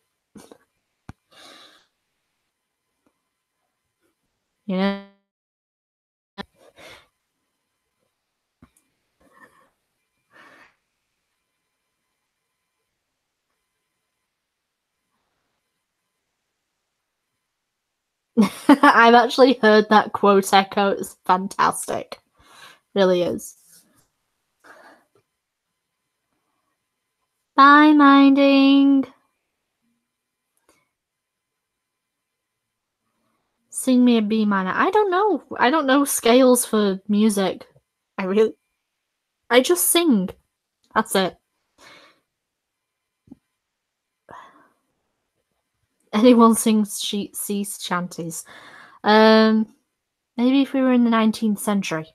You know? I've actually heard that quote echo. It's fantastic. It really is. Bye, minding. Sing me a B minor. I don't know. I don't know scales for music. I just sing. That's it. Anyone sings sea shanties. Maybe if we were in the 19th century.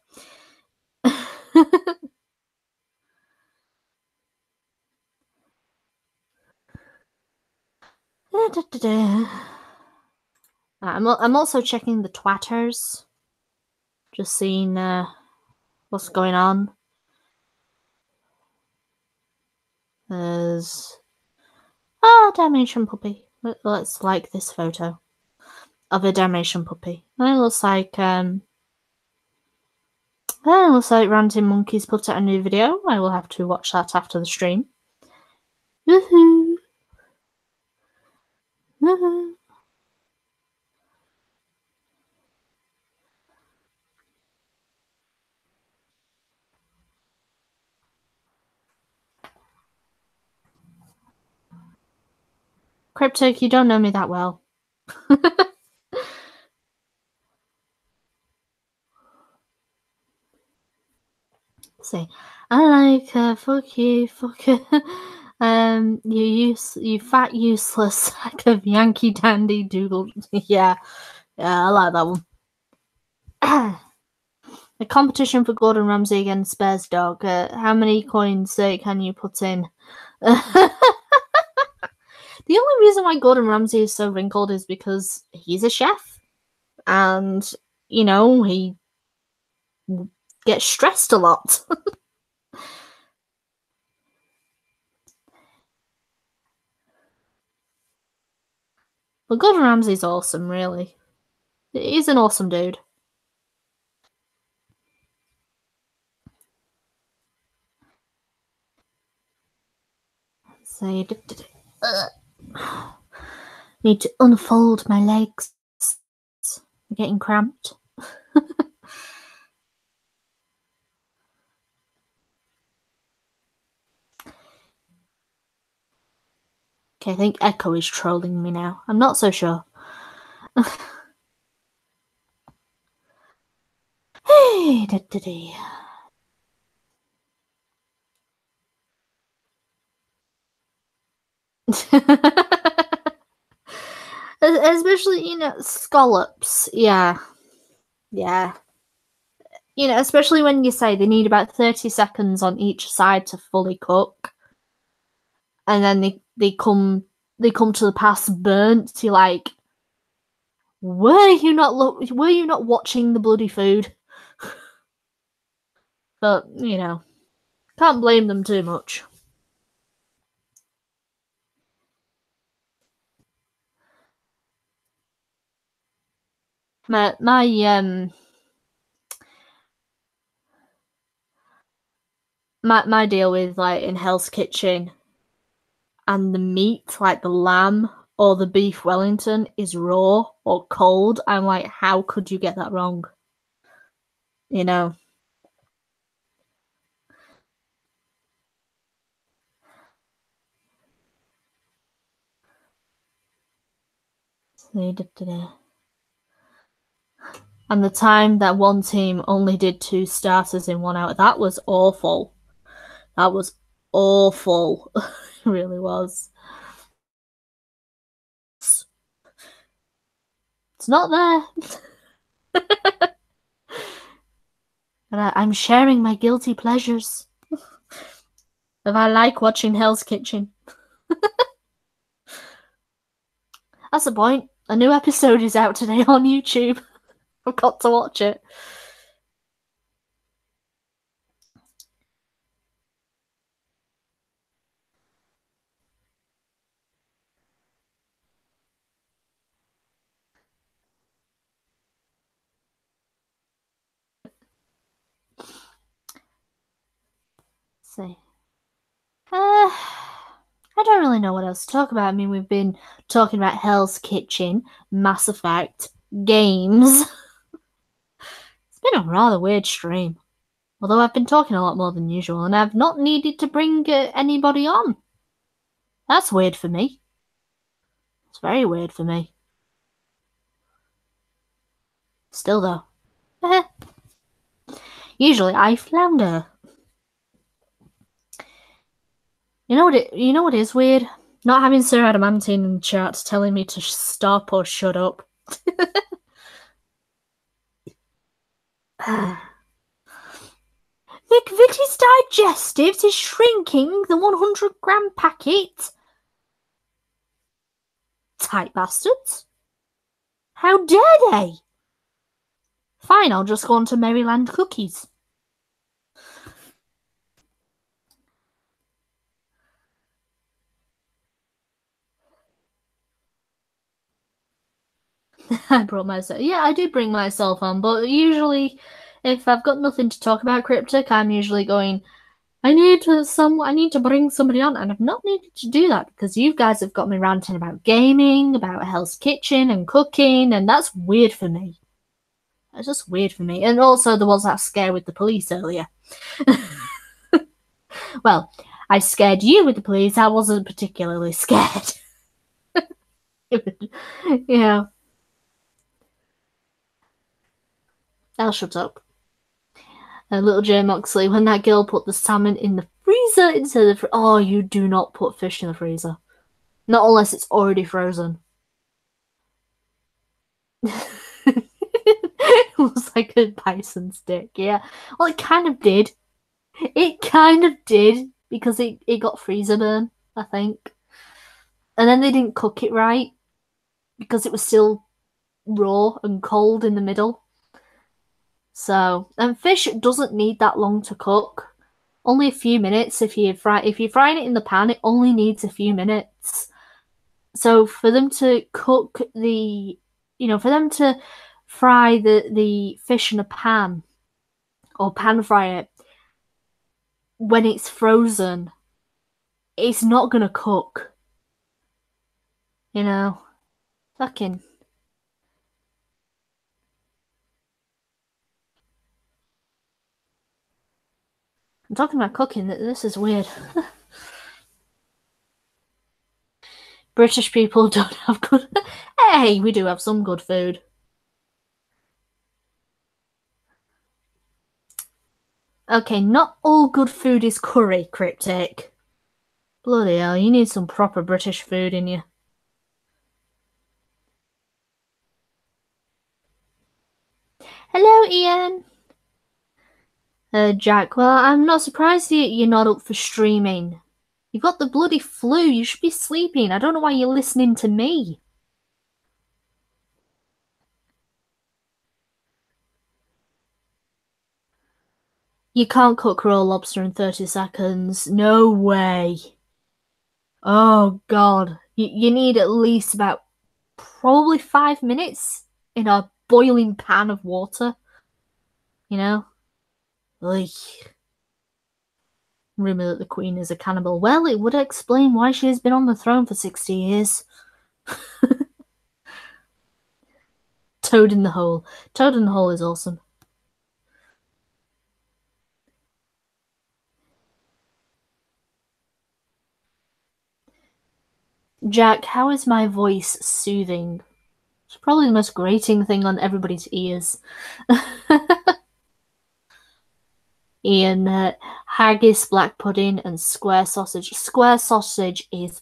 I'm also checking the Twatters. Just seeing what's going on. There's Dalmatian puppy. Let's like this photo of a Dalmatian puppy. And it looks like Ranting Monkeys put out a new video. I will have to watch that after the stream. Woohoo! Cryptic, you don't know me that well. Say, I like fuck you, you fat useless sack of Yankee dandy doodle. Yeah, I like that one. A competition for Gordon Ramsay against Bear's dog. How many coins can you put in? The only reason why Gordon Ramsay is so wrinkled is because he's a chef, and he gets stressed a lot. But Gordon Ramsay's awesome, really. He's an awesome dude. So need to unfold my legs. I'm getting cramped. Okay, I think Echo is trolling me now. I'm not so sure. Hey, Especially, scallops. Yeah. Especially when you say they need about 30 seconds on each side to fully cook. And then they come to the pass burnt. You're like, were you not watching the bloody food? But, can't blame them too much. My deal with in Hell's Kitchen and the meat, like the lamb or the beef Wellington, is raw or cold. I'm like, how could you get that wrong? And the time that one team only did 2 starters in 1 hour, that was awful. That was awful. It really was. It's not there. But I'm sharing my guilty pleasures. If I like watching Hell's Kitchen. That's the point. A new episode is out today on YouTube. I've got to watch it. See. I don't really know what else to talk about. I mean, we've been talking about Hell's Kitchen, Mass Effect, games. It's been a rather weird stream. Although I've been talking a lot more than usual, and I've not needed to bring anybody on. That's weird for me. It's very weird for me. Still, though. Usually I flounder. You know what is weird? Not having Sir Adamantine in chat telling me to stop or shut up. McVitie's Digestives is shrinking the 100-gram packet. Tight bastards. How dare they? Fine, I'll just go on to Maryland Cookies. I brought myself. Yeah, I do bring myself on, but usually if I've got nothing to talk about Cryptic, I'm usually going, I need to bring somebody on, and I've not needed to do that because you guys have got me ranting about gaming, about Hell's Kitchen and cooking, and that's weird for me. It's just weird for me. And also there was that scare with the police earlier. Well, I scared you with the police. I wasn't particularly scared. Yeah. I'll shut up. Little J Moxley, when that girl put the salmon in the freezer instead of... Oh, you do not put fish in the freezer. Not unless it's already frozen. It was like a bison stick, yeah. Well, it kind of did. It kind of did, because it got freezer burn, I think. And then they didn't cook it right, because it was still raw and cold in the middle. So, and fish doesn't need that long to cook. Only a few minutes. If you're frying it in the pan, it only needs a few minutes. So for them to cook for them to fry the fish in a pan or pan fry it when it's frozen, it's not gonna cook. Fucking. I'm talking about cooking. This is weird. British people don't have good. Hey, we do have some good food. Okay, not all good food is curry, Cryptic. Bloody hell, you need some proper British food in you. Hello, Ian. Jack, well, I'm not surprised you're not up for streaming. You've got the bloody flu. You should be sleeping. I don't know why you're listening to me. You can't cook raw lobster in 30 seconds. No way. Oh, God. You need at least about probably 5 minutes in a boiling pan of water. You know? Like, rumour that the Queen is a cannibal. Well, it would explain why she has been on the throne for 60 years. Toad in the Hole. Toad in the Hole is awesome. Jack, how is my voice soothing? It's probably the most grating thing on everybody's ears. Ian, haggis, black pudding, and square sausage. Square sausage is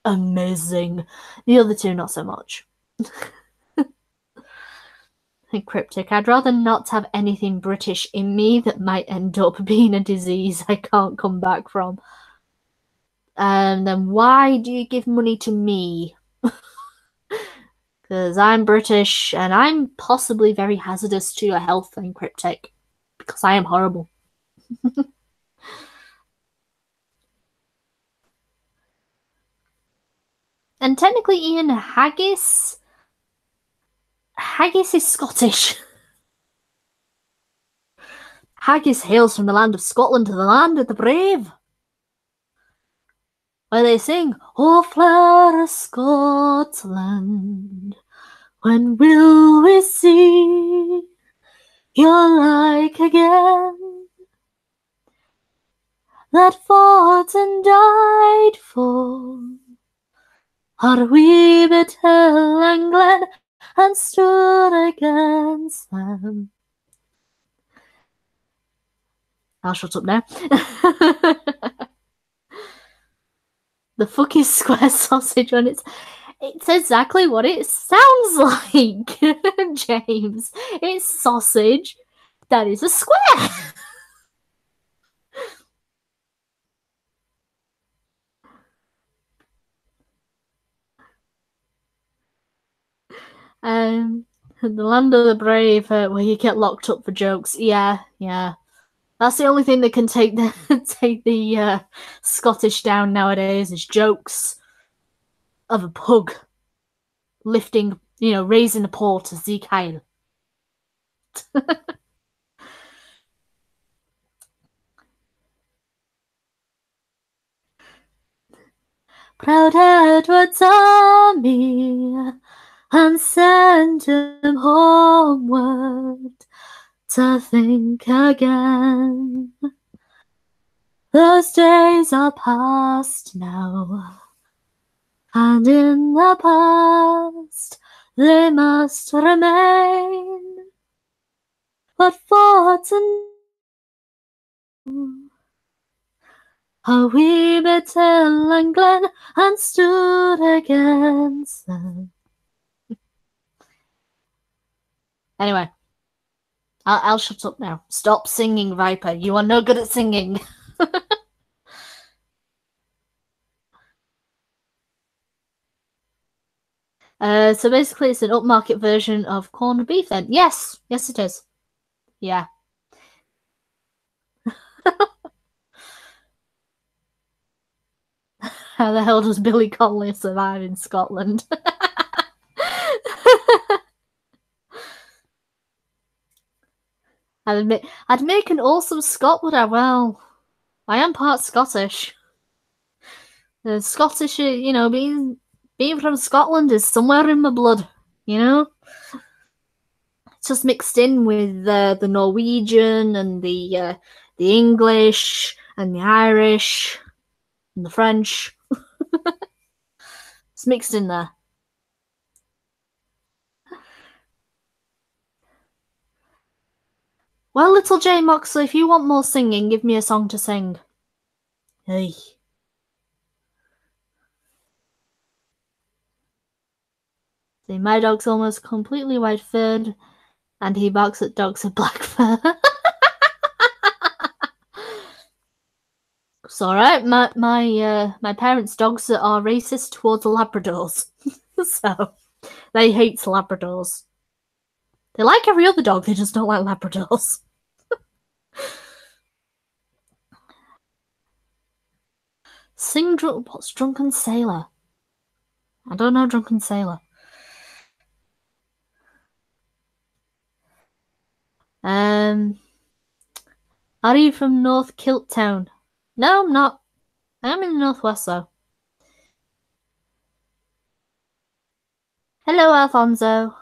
amazing. The other two, not so much. Cryptic, I'd rather not have anything British in me that might end up being a disease I can't come back from. And then why do you give money to me? Because I'm British and I'm possibly very hazardous to your health and Cryptic. Because I am horrible. And technically, Ian, haggis is Scottish. Haggis hails from the land of Scotland to the land of the brave, where they sing, "Oh, flower of Scotland, when will we see your like again, that fought and died for our wee bit hill and glen, and stood against them." I'll shut up now. The fuck is square sausage on it? It's exactly what it sounds like, James. It's sausage that is a square. The land of the brave, where you get locked up for jokes. Yeah. That's the only thing that can take the Scottish down nowadays is jokes of a pug lifting, raising a paw to Zeke Heil. Proud Edward's army and sent him homeward to think again. Those days are past now, and in the past they must remain. But for tonight, how we met hill and glen and stood against them. Anyway, I'll shut up now. Stop singing, Viper. You are no good at singing. So basically it's an upmarket version of corned beef then. Yes, it is. Yeah. How the hell does Billy Connolly survive in Scotland? I'd make an awesome Scot, would I? Well, I am part Scottish. The Scottish, you know, being from Scotland is somewhere in my blood, you know? It's just mixed in with the Norwegian and the English and the Irish and the French. It's mixed in there. Well, little J Moxley, if you want more singing, give me a song to sing. Hey. See, my dog's almost completely white furred, and he barks at dogs with black fur. It's alright, my parents' dogs are racist towards Labradors. So, they hate Labradors. They like every other dog, they just don't like Labradors. Sing what's Drunken Sailor? I don't know Drunken Sailor. Are you from North Kilt Town? No, I'm not. I'm in the Northwest though. Hello, Alfonso.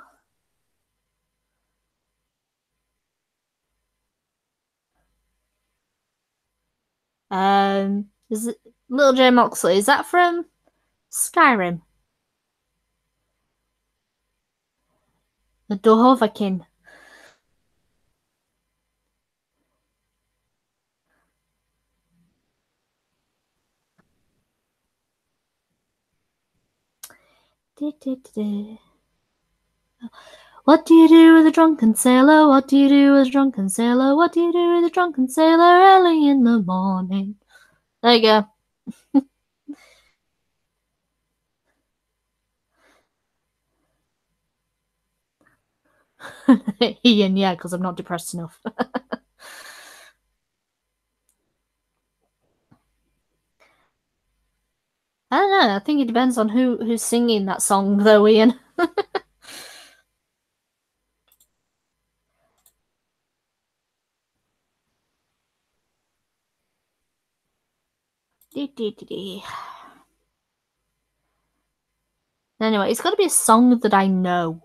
Is it Little J Moxley? Is that from Skyrim? The Dovahkiin. What do you do with a drunken sailor? What do you do with a drunken sailor? What do you do with a drunken sailor early in the morning? There you go. Ian, yeah, because I'm not depressed enough. I don't know. I think it depends on who's singing that song, though, Ian. Anyway, it's got to be a song that I know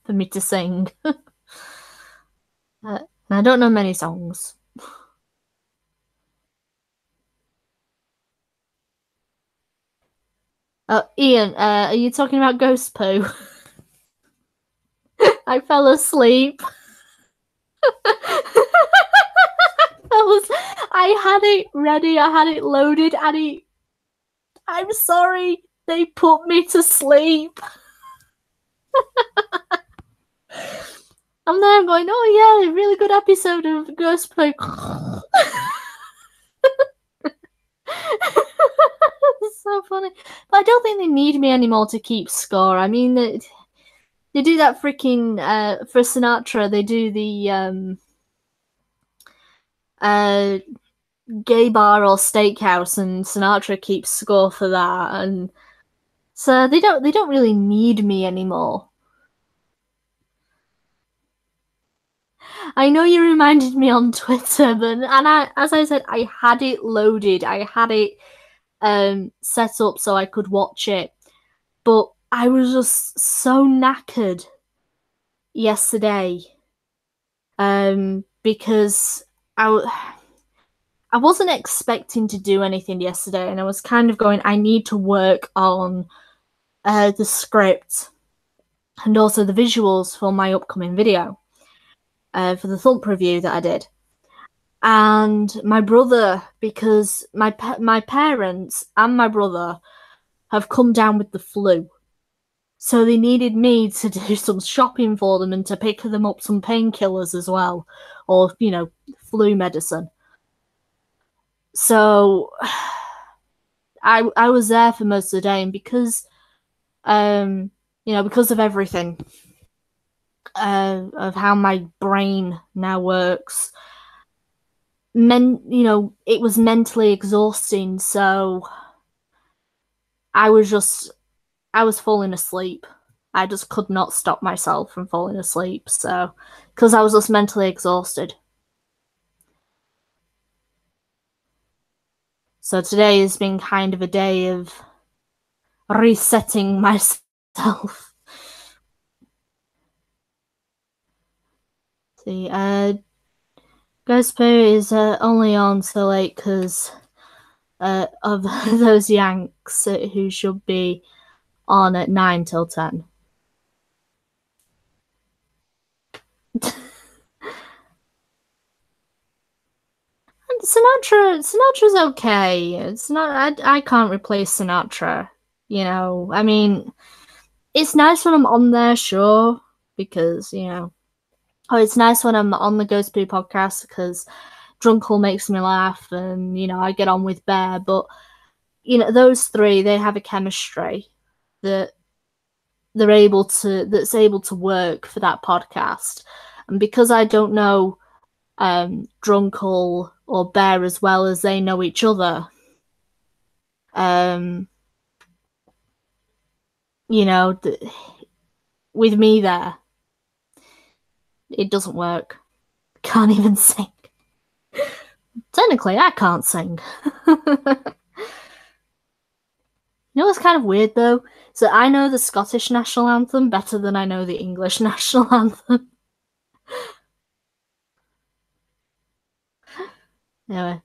for me to sing. I don't know many songs. Oh, Ian, are you talking about Ghost Poo? I fell asleep. I had it ready, I had it loaded, and I'm sorry, they put me to sleep. And then I'm going, oh yeah, a really good episode of Ghost Poo. It's so funny. But I don't think they need me anymore to keep score. I mean, they do that freaking, for Sinatra, they do the, gay bar or steakhouse, and Sinatra keeps score for that, and so they don't really need me anymore. I know you reminded me on Twitter, but as I said, I had it loaded. I had it set up so I could watch it. But I was just so knackered yesterday because I wasn't expecting to do anything yesterday, and I was kind of going, I need to work on the script and also the visuals for my upcoming video for the thump review that I did. And my brother, because my parents and my brother have come down with the flu, so they needed me to do some shopping for them and to pick them up some painkillers as well, or flu medicine. So I was there for most of the day, and because because of everything, of how my brain now works, it was mentally exhausting. So I was falling asleep. I just could not stop myself from falling asleep. So because I was just mentally exhausted. So today has been kind of a day of resetting myself. See, Ghost is only on so late because of those Yanks who should be on at 9 till 10. Sinatra's okay. It's not. I can't replace Sinatra. I mean, it's nice when I'm on there, sure, because it's nice when I'm on the Ghost Poo podcast because Drunkle makes me laugh, and I get on with Bear. But those three, they have a chemistry that that's able to work for that podcast, and because I don't know Drunkle or Bear as well as they know each other, with me there, it doesn't work. Can't even sing. Technically, I can't sing. What's kind of weird though? So I know the Scottish national anthem better than I know the English national anthem. Anyway,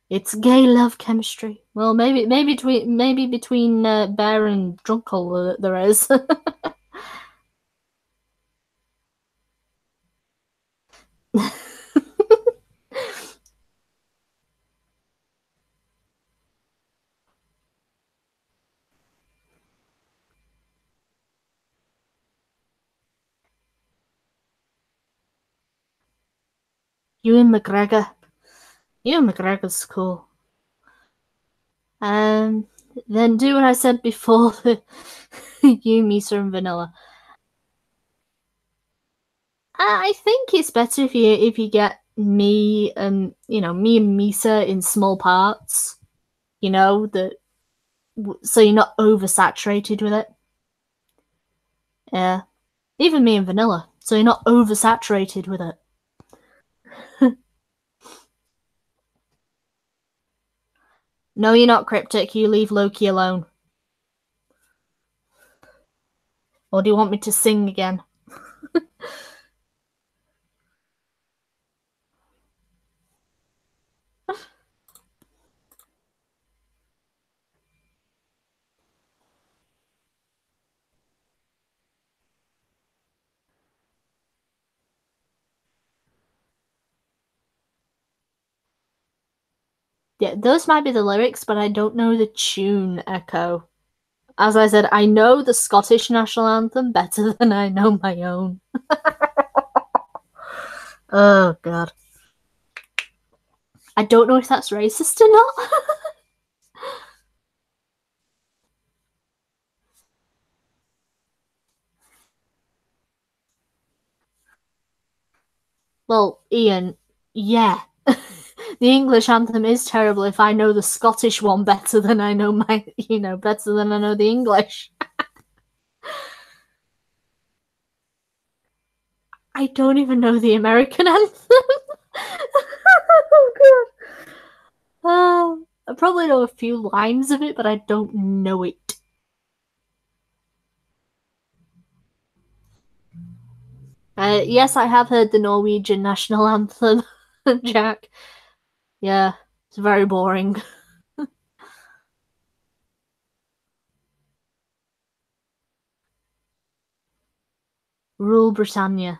it's gay love chemistry. Well, maybe between Bear and Drunkle there is. Ewan McGregor. Ewan McGregor's cool. Then do what I said before. You, Misa, and Vanilla. I think it's better if you get me and Misa in small parts. So you're not oversaturated with it. Yeah, even me and Vanilla. So you're not oversaturated with it. No, you're not Cryptic. You leave Loki alone. Or do you want me to sing again? Yeah, those might be the lyrics, but I don't know the tune, Echo. As I said, I know the Scottish national anthem better than I know my own. Oh, God. I don't know if that's racist or not. Well, Ian, yeah. The English anthem is terrible if I know the Scottish one better than I know better than I know the English. I don't even know the American anthem. Oh, God. probably know a few lines of it, but I don't know it. Yes, I have heard the Norwegian national anthem, Jack. Yeah, it's very boring. Rule Britannia.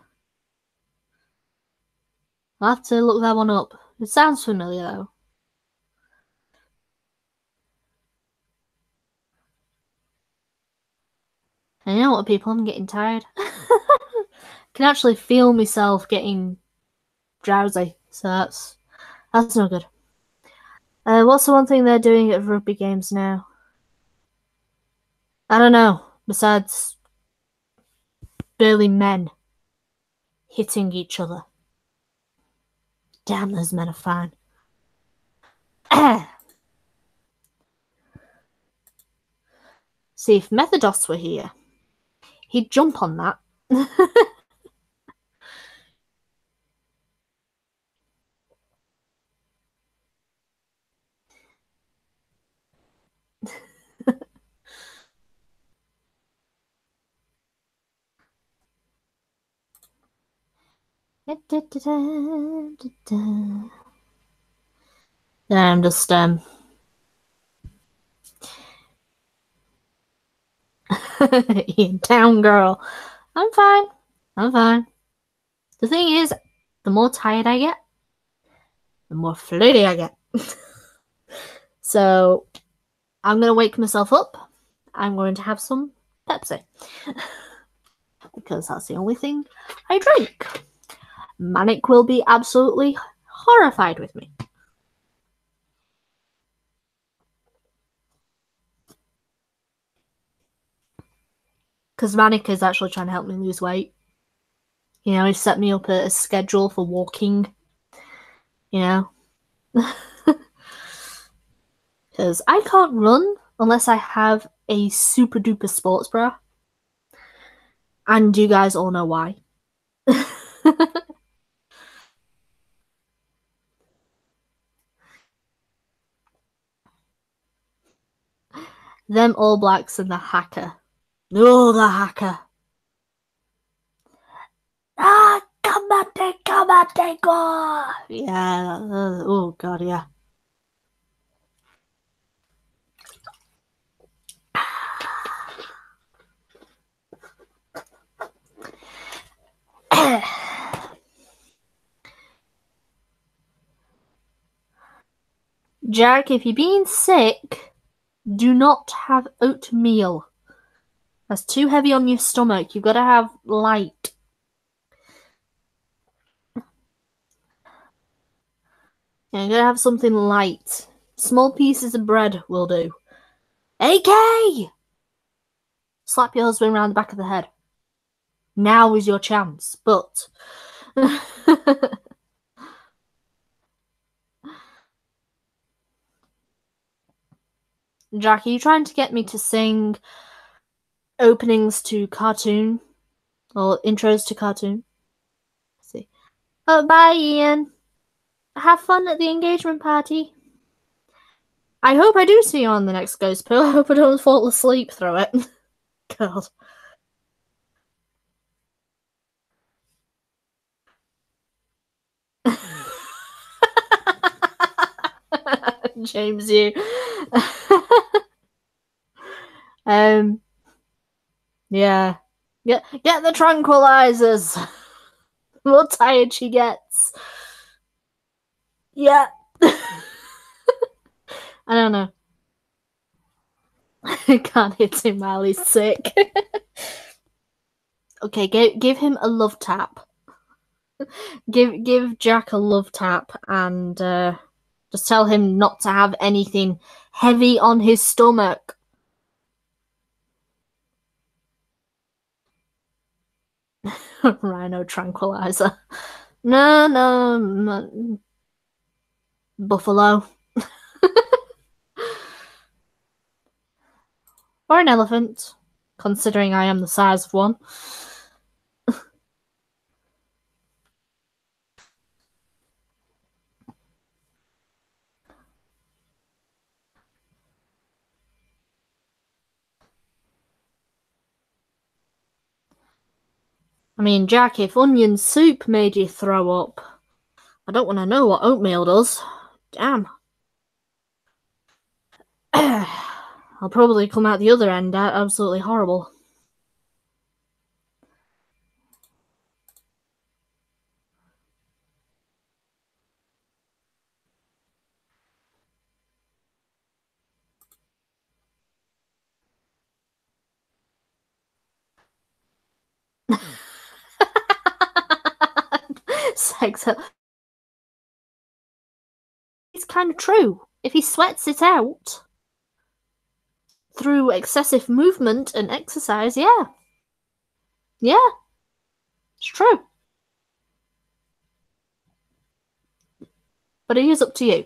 I'll have to look that one up. It sounds familiar, though. And you know what, people? I'm getting tired. I can actually feel myself getting drowsy, so that's no good. What's the one thing they're doing at rugby games now? I don't know. Besides burly men hitting each other. Damn, those men are fine. See, if Methodos were here, he'd jump on that. I'm just down girl. I'm fine. I'm fine. The thing is, the more tired I get, the more flirty I get. So I'm gonna wake myself up. I'm going to have some Pepsi. Because that's the only thing I drink. Manic will be absolutely horrified with me. Because Manic is actually trying to help me lose weight. You know, he set me up a schedule for walking. You know? Because I can't run unless I have a super duper sports bra. And you guys all know why. Them All Blacks and the hacker. Oh, the hacker. Ah, come go. Yeah. Oh, God, yeah. Jack, if you're being sick, do not have oatmeal. That's too heavy on your stomach. You've got to have light. Yeah, you've got to have something light. Small pieces of bread will do. AK! Slap your husband around the back of the head. Now is your chance, but... Jack, are you trying to get me to sing openings to cartoon? Or intros to cartoon? Let's see. Oh, bye, Ian. Have fun at the engagement party. I hope I do see you on the next Ghost Pill. I hope I don't fall asleep through it. God. James, you. Yeah. Get the tranquilizers. The more tired she gets. Yeah. I don't know. I can't hit him while he's sick. Okay, give him a love tap. Give Jack a love tap and just tell him not to have anything heavy on his stomach. Rhino tranquilizer. No. Buffalo. Or an elephant, considering I am the size of one. I mean, Jack, if onion soup made you throw up, I don't want to know what oatmeal does. Damn. I'll probably come out the other end absolutely horrible. Sex. It's kind of true. If he sweats it out through excessive movement and exercise, yeah. Yeah, it's true. But it is up to you.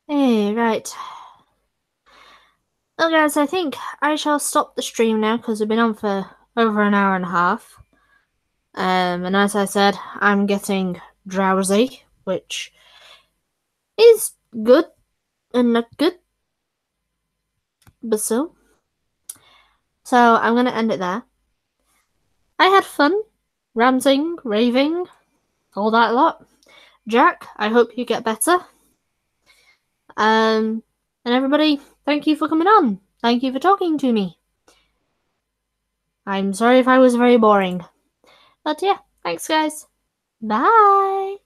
Hey, right. Well, guys, I think I shall stop the stream now because we've been on for over an hour and a half. And as I said, I'm getting drowsy, which is good and not good, but so. So I'm gonna end it there. I had fun, ranting, raving, all that lot. Jack, I hope you get better. And everybody, thank you for coming on. Thank you for talking to me. I'm sorry if I was very boring. But yeah, thanks guys. Bye!